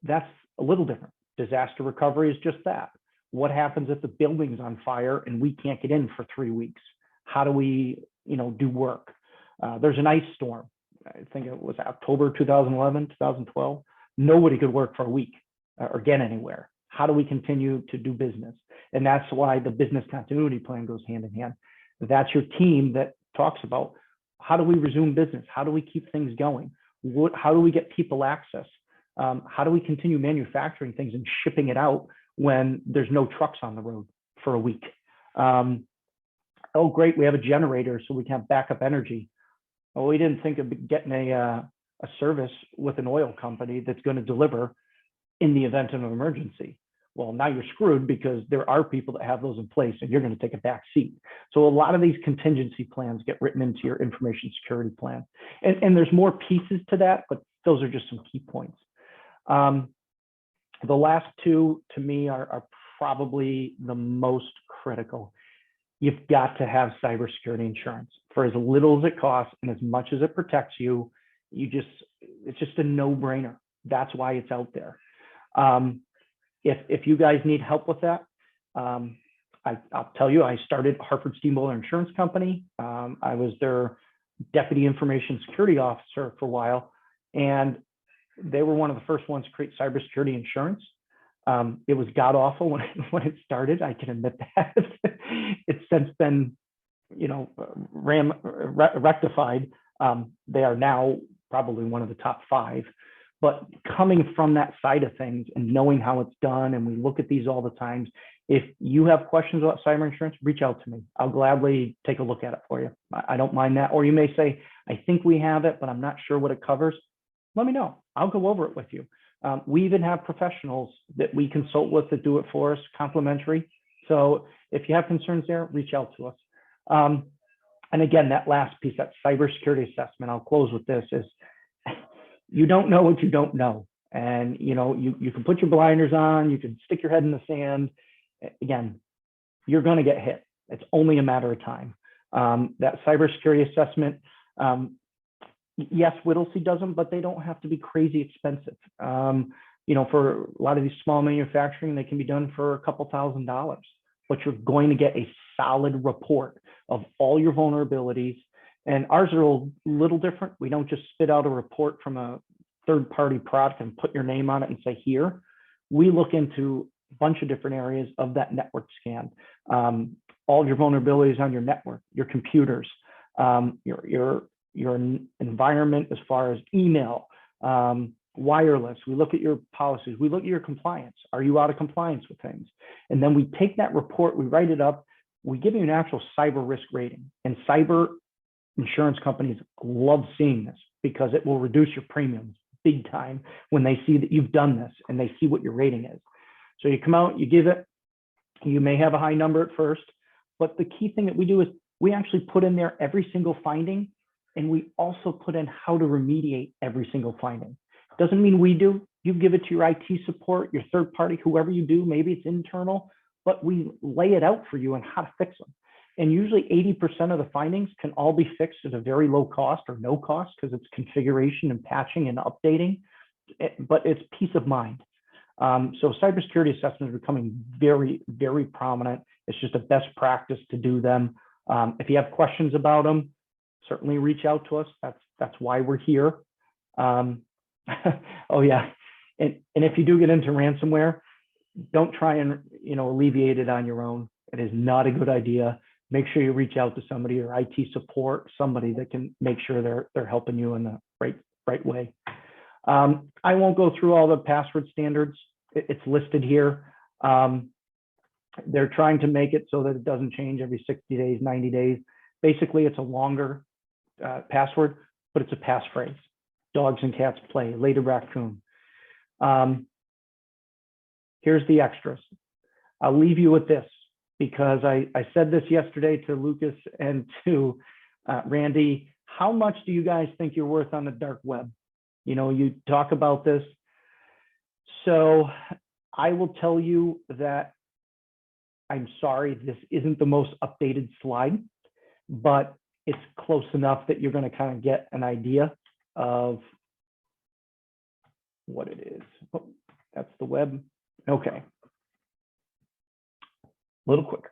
That's a little different. Disaster recovery is just that. What happens if the building's on fire and we can't get in for 3 weeks? How do we, do work? There's an ice storm. I think it was October 2011, 2012. Nobody could work for a week or get anywhere. How do we continue to do business? And that's why the business continuity plan goes hand in hand. That's your team that talks about how do we resume business? How do we keep things going? How do we get people access? How do we continue manufacturing things and shipping it out when there's no trucks on the road for a week? Oh, great, we have a generator so we can have backup energy. Well, we didn't think of getting a service with an oil company that's going to deliver in the event of an emergency. Well, now you're screwed because there are people that have those in place and you're going to take a back seat. So a lot of these contingency plans get written into your information security plan. And there's more pieces to that, but those are just some key points. The last two to me are probably the most critical. You've got to have cybersecurity insurance for as little as it costs and as much as it protects you. It's just a no-brainer. That's why it's out there. If you guys need help with that, I'll tell you, I started Hartford Steamboat Insurance Company. I was their deputy information security officer for a while, and they were one of the first ones to create cybersecurity insurance. It was god awful when it started. I can admit that. It's since been, rectified. They are now probably one of the top 5. But coming from that side of things and knowing how it's done, and we look at these all the time. If you have questions about cyber insurance, reach out to me. I'll gladly take a look at it for you. I don't mind that. Or you may say, I think we have it, but I'm not sure what it covers. Let me know. I'll go over it with you. We even have professionals that we consult with that do it for us, complimentary. So if you have concerns there, reach out to us. And again, that last piece, that cybersecurity assessment, I'll close with this, is you don't know what you don't know. And you can put your blinders on, you can stick your head in the sand. Again, you're going to get hit. It's only a matter of time. That cybersecurity assessment, yes, Whittlesey does them, but they don't have to be crazy expensive. For a lot of these small manufacturing, they can be done for a couple $1,000s, but you're going to get a solid report of all your vulnerabilities. And ours are a little different. We don't just spit out a report from a third-party product and put your name on it and say, here. We look into a bunch of different areas of that network scan. All of your vulnerabilities on your network, your computers, your environment as far as email, wireless. We look at your policies. We look at your compliance. Are you out of compliance with things? And then we take that report, we write it up, we give you an actual cyber risk rating. And cyber insurance companies love seeing this because it will reduce your premiums big time when they see that you've done this and they see what your rating is. So you come out, you give it, you may have a high number at first, but the key thing that we do is we actually put in there every single finding, and we also put in how to remediate every single finding. Doesn't mean we do. You give it to your IT support, your third party, whoever you do, maybe it's internal, but we lay it out for you on how to fix them. And usually 80% of the findings can all be fixed at a very low cost or no cost because it's configuration and patching and updating, but it's peace of mind. So cybersecurity assessments are becoming very, very prominent. It's just a best practice to do them. If you have questions about them, certainly reach out to us. That's why we're here. Oh yeah, and if you do get into ransomware, don't try and alleviate it on your own. It is not a good idea. Make sure you reach out to somebody, or IT support, somebody that can make sure they're helping you in the right way. I won't go through all the password standards. It's listed here. They're trying to make it so that it doesn't change every 60 days, 90 days. Basically, it's a longer password, but it's a passphrase. Dogs and cats play, laid a raccoon. Here's the extras. I'll leave you with this because I said this yesterday to Lucas and to Randy. How much do you guys think you're worth on the dark web? You talk about this. So I will tell you that I'm sorry, this isn't the most updated slide, but it's close enough that you're going to kind of get an idea of what it is. Oh, that's the web. Okay. A little quicker.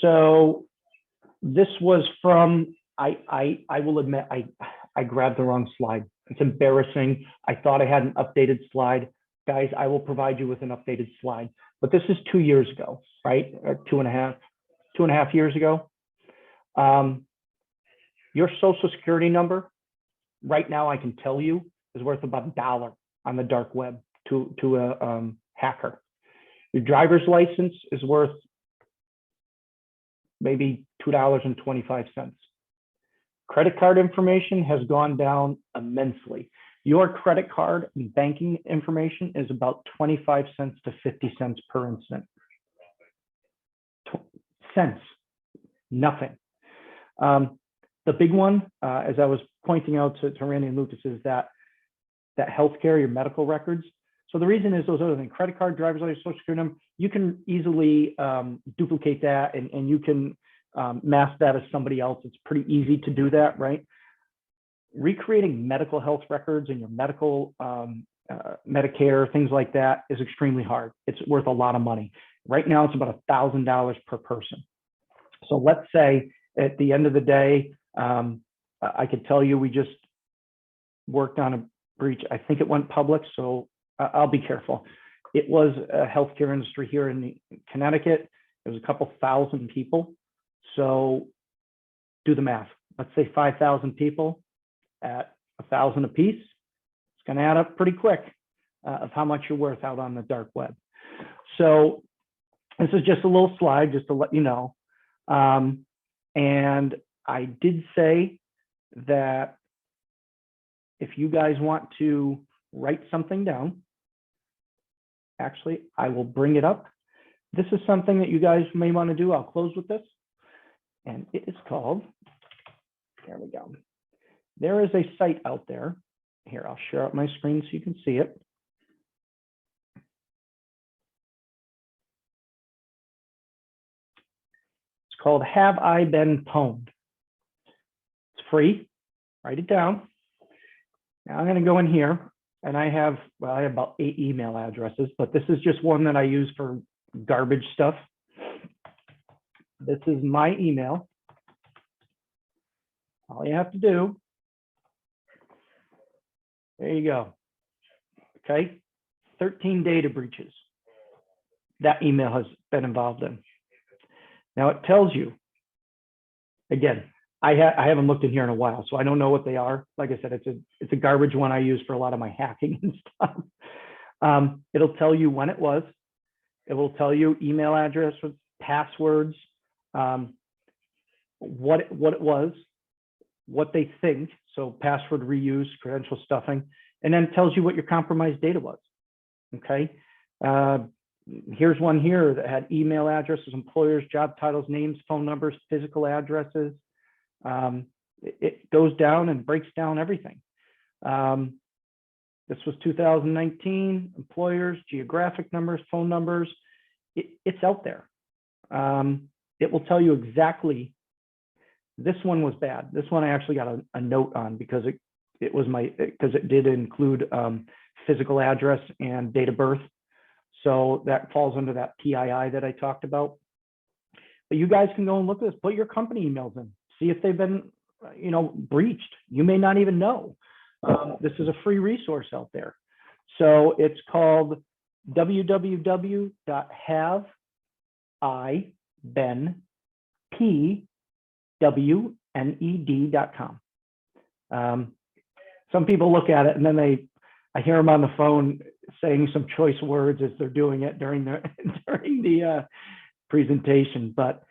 So this was from, I will admit, I grabbed the wrong slide. It's embarrassing. I thought I had an updated slide. Guys, I will provide you with an updated slide. But this is 2 years ago, right? Or 2.5 years ago. Your social security number, right now I can tell you, is worth about $1 on the dark web to a hacker. Your driver's license is worth maybe $2.25. Credit card information has gone down immensely. Your credit card and banking information is about 25 cents to 50 cents per incident. Cents, nothing. The big one, as I was pointing out to Randy and Lucas, is that healthcare, your medical records. So the reason is those other things, credit card, driver's license, social security number, you can easily duplicate that and you can mask that as somebody else. It's pretty easy to do that, right? Recreating medical health records and your medical Medicare, things like that is extremely hard. It's worth a lot of money. Right now, it's about $1,000 per person. So let's say at the end of the day, I could tell you we just worked on a breach. I think it went public, so I'll be careful. It was a healthcare industry here in Connecticut. It was a couple thousand people. So do the math. Let's say 5,000 people at 1,000 apiece. It's going to add up pretty quick of how much you're worth out on the dark web. So this is just a little slide just to let you know. And I did say that if you guys want to write something down, actually, I will bring it up. This is something that you guys may want to do. I'll close with this. And it is called, there we go. There is a site out there. Here, I'll share out my screen so you can see it. It's called Have I Been Pwned? It's free. Write it down. Now I'm going to go in here and I have about 8 email addresses, but this is just one that I use for garbage stuff. This is my email. All you have to do, there you go. Okay, 13 data breaches that email has been involved in. Now it tells you, again, I haven't looked in here in a while, so I don't know what they are. Like I said, it's a garbage one I use for a lot of my hacking and stuff. It'll tell you when it was. It will tell you email address, passwords, what it was, what they think. So password reuse, credential stuffing, and then it tells you what your compromised data was. Okay. Here's one here that had email addresses, employers, job titles, names, phone numbers, physical addresses. It goes down and breaks down everything. This was 2019, employers, geographic numbers, phone numbers. It's out there. It will tell you exactly. This one was bad. This one I actually got a note on because it did include physical address and date of birth. So that falls under that PII that I talked about. But you guys can go and look at this, put your company emails in, see if they've been, breached. You may not even know. This is a free resource out there. So it's called www.haveibeenpwned.com. Some people look at it and then I hear them on the phone saying some choice words as they're doing it during the presentation. But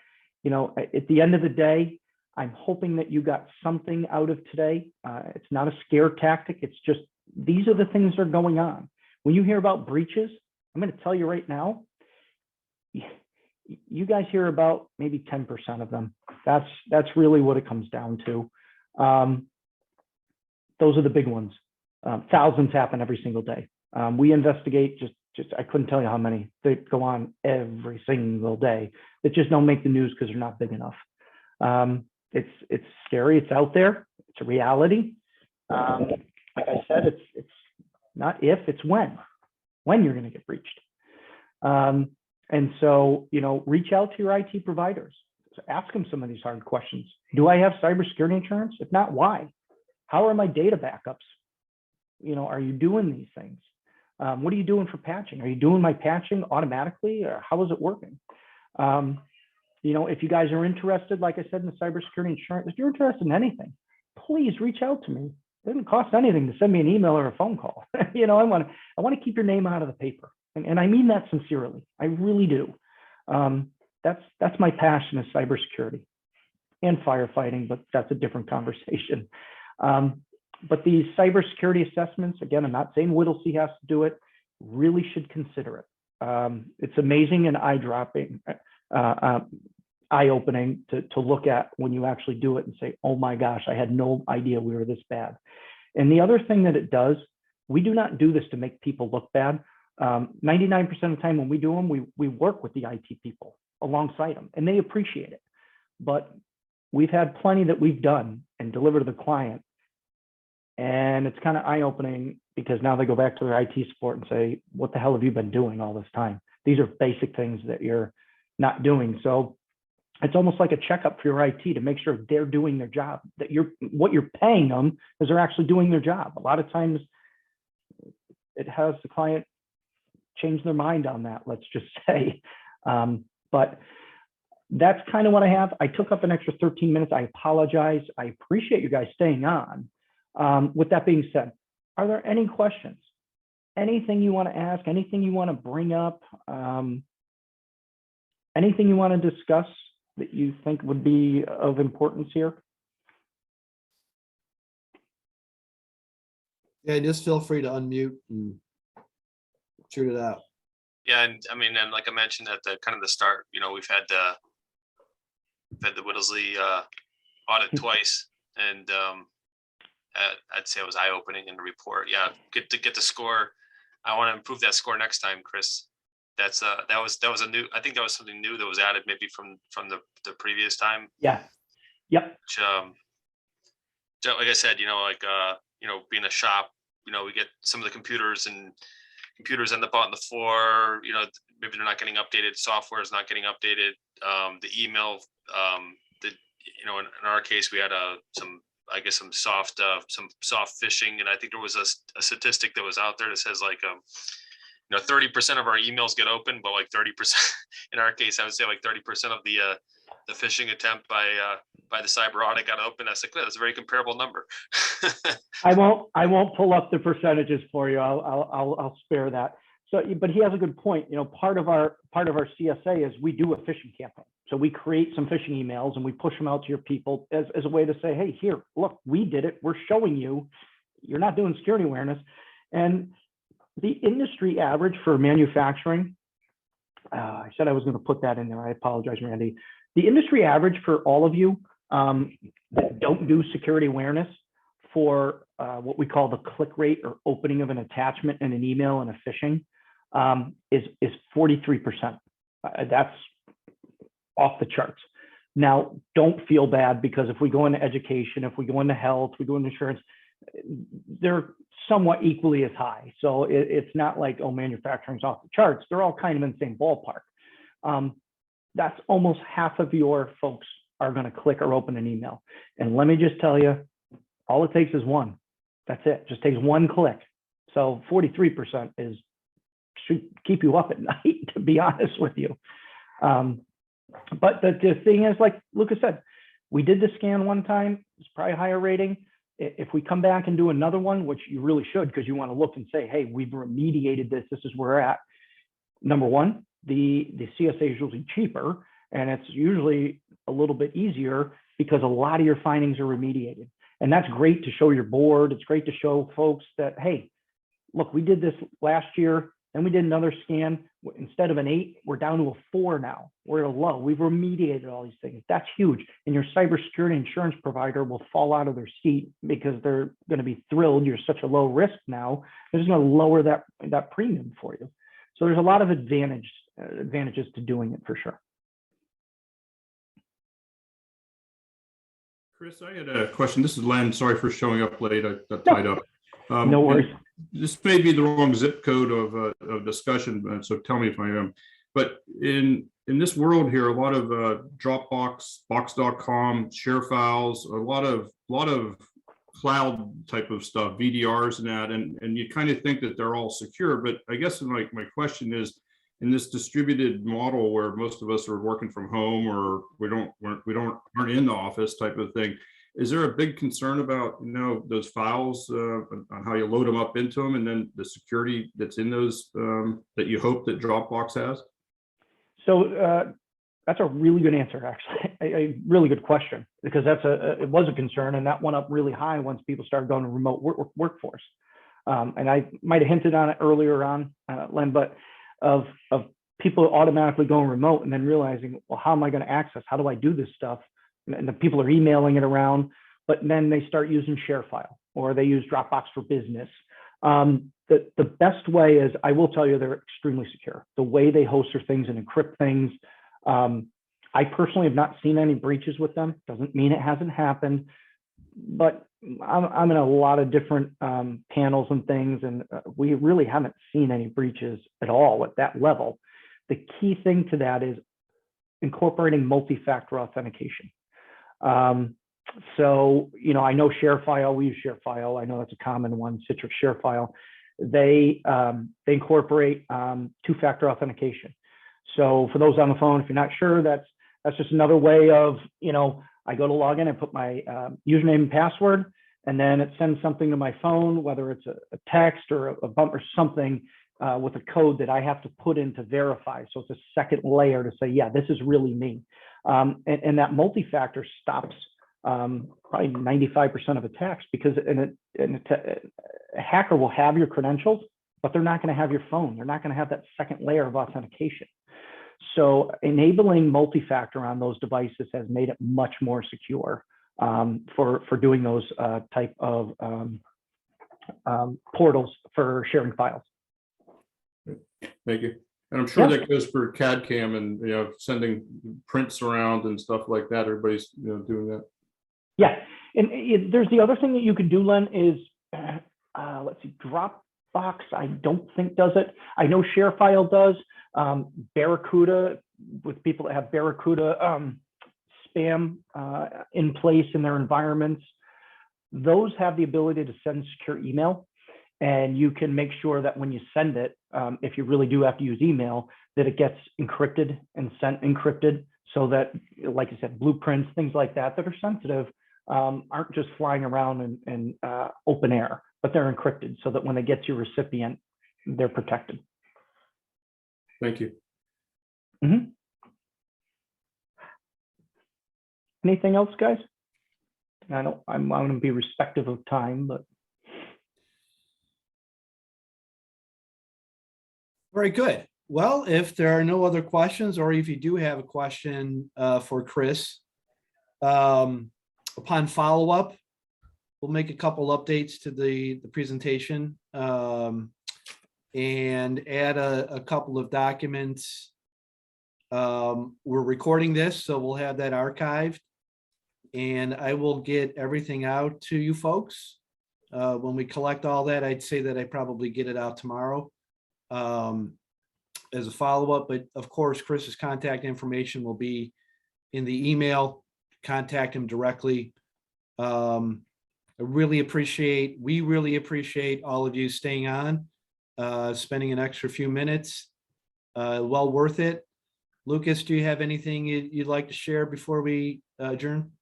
at the end of the day, I'm hoping that you got something out of today. It's not a scare tactic. It's just, these are the things that are going on. When you hear about breaches, I'm going to tell you right now, you guys hear about maybe 10% of them. That's really what it comes down to. Those are the big ones. Thousands happen every single day. We investigate just I couldn't tell you how many. They go on every single day that just don't make the news because they're not big enough. It's scary. It's out there. It's a reality. Like I said, it's not if, it's when you're going to get breached. And so, reach out to your IT providers. Ask them some of these hard questions. Do I have cybersecurity insurance? If not, why? How are my data backups? Are you doing these things? What are you doing for patching? Are you doing my patching automatically, or how is it working? If you guys are interested, like I said, in the cybersecurity insurance, if you're interested in anything, please reach out to me. It doesn't cost anything to send me an email or a phone call. I want to keep your name out of the paper. And I mean that sincerely. I really do. That's my passion, is cybersecurity and firefighting, but that's a different conversation. But these cybersecurity assessments, again, I'm not saying Whittlesey has to do it, really should consider it. It's amazing and eye-dropping, eye-opening to look at when you actually do it and say, oh my gosh, I had no idea we were this bad. And the other thing that it does, we do not do this to make people look bad. 99% of the time when we do them, we work with the IT people alongside them, and they appreciate it. But we've had plenty that we've done and delivered to the client, and it's kind of eye-opening because now they go back to their IT support and say, what the hell have you been doing all this time? These are basic things that you're not doing. So it's almost like a checkup for your IT to make sure they're doing their job, that what you're paying them is they're actually doing their job. A lot of times it has the client change their mind on that, let's just say. But that's kind of what I have. I took up an extra 13 minutes. I apologize. I appreciate you guys staying on. With that being said, are there any questions? Anything you want to ask? Anything you want to bring up? Anything you want to discuss that you think would be of importance here? Yeah, just feel free to unmute and shoot it out. Yeah, and I mean, and like I mentioned at the kind of the start, we've had the Whittlesey audit twice, and I'd say it was eye-opening in the report. Yeah, get the score. I want to improve that score next time, Chris. That was a new. I think that was something new that was added maybe from the previous time. Yeah. Yep. Which, like I said, being a shop, we get some of the computers end up on the floor. Maybe they're not getting updated. Software is not getting updated. The email, in our case, we had some soft phishing, and I think there was a statistic that was out there that says 30% of our emails get open, but 30% in our case, I would say 30% of the phishing attempt by the cyber audit got open. That's that's a very comparable number. I won't pull up the percentages for you. I'll spare that. So, but he has a good point. Part of our CSA is we do a phishing campaign. So we create some phishing emails and we push them out to your people as a way to say, hey, here, look, we did it. We're showing you. You're not doing security awareness. And the industry average for manufacturing, I said I was going to put that in there. I apologize, Randy. The industry average for all of you that don't do security awareness for what we call the click rate or opening of an attachment in an email and a phishing is 43%. That's off the charts. Now, don't feel bad, because if we go into education, if we go into health, we go into insurance, they're somewhat equally as high. So it's not like, oh, manufacturing's off the charts. They're all kind of in the same ballpark. That's almost half of your folks are going to click or open an email. And let me just tell you, all it takes is one. That's it. Just takes one click. So 43% should keep you up at night, to be honest with you. But the thing is, like Lucas said, we did the scan one time. It's probably a higher rating. If we come back and do another one, which you really should, because you want to look and say, hey, we've remediated this. This is where we're at. Number one, the CSA is usually cheaper, and it's usually a little bit easier because a lot of your findings are remediated. And that's great to show your board. It's great to show folks that, hey, look, we did this last year, and we did another scan. Instead of an 8, we're down to a 4 now. We're at a low. We've remediated all these things. That's huge. And your cybersecurity insurance provider will fall out of their seat because they're going to be thrilled you're such a low risk now. They're just going to lower that premium for you. So there's a lot of advantages to doing it for sure. Chris, I had a question. This is Len. Sorry for showing up late. I got tied up. No worries. This may be the wrong zip code of discussion, so tell me if I am. But in this world here, a lot of Dropbox, Box.com, share files, a lot of cloud type of stuff, VDRs and that, and you kind of think that they're all secure. But I guess my question is, in this distributed model where most of us are working from home, or aren't in the office type of thing, is there a big concern about those files on how you load them up into them, and then the security that's in those that you hope that Dropbox has? So that's a really good answer, actually. A really good question, because it was a concern, and that went up really high once people started going to remote workforce. And I might have hinted on it earlier on, Len, but of people automatically going remote and then realizing, well, how am I going to access? How do I do this stuff? And the people are emailing it around, but then they start using ShareFile, or they use Dropbox for Business. The best way is, I will tell you, they're extremely secure. The way they host their things and encrypt things. I personally have not seen any breaches with them. Doesn't mean it hasn't happened, but I'm in a lot of different panels and things, and we really haven't seen any breaches at all at that level. The key thing to that is incorporating multi-factor authentication. So, I know ShareFile, we use ShareFile. I know that's a common one, Citrix ShareFile. They incorporate two-factor authentication. So for those on the phone, if you're not sure, that's just another way of, I go to log in and put my username and password, and then it sends something to my phone, whether it's a text or a bump or something with a code that I have to put in to verify. So it's a second layer to say, yeah, this is really me. And that multi-factor stops probably 95% of attacks, because a hacker will have your credentials, but they're not going to have your phone. They're not going to have that second layer of authentication. So enabling multi-factor on those devices has made it much more secure for doing those type of portals for sharing files. Thank you. And I'm sure that goes for CAD CAM and sending prints around and stuff like that. Everybody's doing that. Yeah, and there's the other thing that you can do, Len, is let's see, Dropbox. I don't think does it. I know ShareFile does. Barracuda, with people that have Barracuda spam in place in their environments, those have the ability to send secure email, and you can make sure that when you send it, if you really do have to use email, that it gets encrypted and sent encrypted, so that, like I said, blueprints, things like that that are sensitive aren't just flying around in open air, but they're encrypted so that when they get to your recipient, they're protected. Thank you. Mm-hmm. Anything else, guys? I'm going to be respectful of time, but. Very good. Well, if there are no other questions, or if you do have a question for Chris, upon follow-up, we'll make a couple updates to the presentation and add a couple of documents. We're recording this, so we'll have that archived, and I will get everything out to you folks. When we collect all that, I'd say that I probably get it out tomorrow as a follow-up, but of course, Chris's contact information will be in the email. Contact him directly. We really appreciate all of you staying on, spending an extra few minutes. Well worth it. Lucas, do you have anything you'd like to share before we adjourn?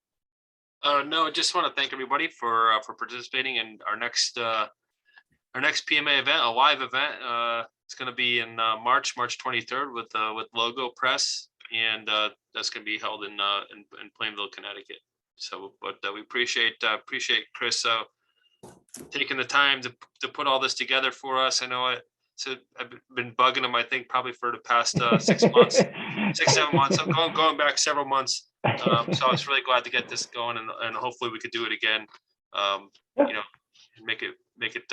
No, I just want to thank everybody for participating in our next PMA event, a live event. It's going to be in March 23rd with Logo Press, and that's going to be held in Plainville, Connecticut. So, but we appreciate Chris taking the time to put all this together for us. I know I've been bugging him, I think, probably for the past 6 months, 6-7 months. I'm going back several months. So I was really glad to get this going, and hopefully we could do it again. And make it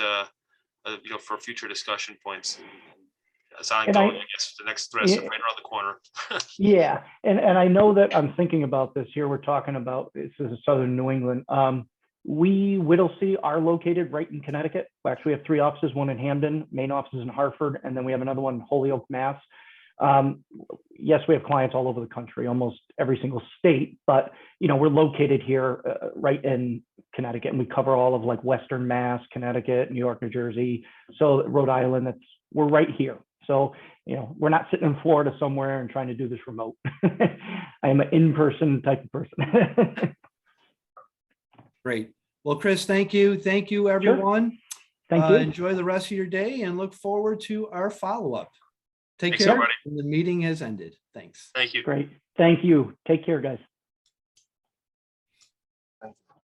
for future discussion points. As ongoing, I guess the next threats are right around the corner. Yeah, and I know that I'm thinking about this here. We're talking about, this is Southern New England. We, Whittlesey, are located right in Connecticut. Actually, we have 3 offices, one in Hamden, main office is in Hartford, and then we have another one in Holyoke, Mass. Yes, we have clients all over the country, almost every single state, but we're located here right in Connecticut, and we cover all of like Western Mass, Connecticut, New York, New Jersey, so Rhode Island. We're right here. So we're not sitting in Florida somewhere and trying to do this remote. I am an in-person type of person. Great. Well, Chris, thank you. Thank you, everyone. Sure. Thank you. Enjoy the rest of your day and look forward to our follow-up. Thanks, care. Everybody. The meeting has ended. Thanks. Thank you. Great. Thank you. Take care, guys.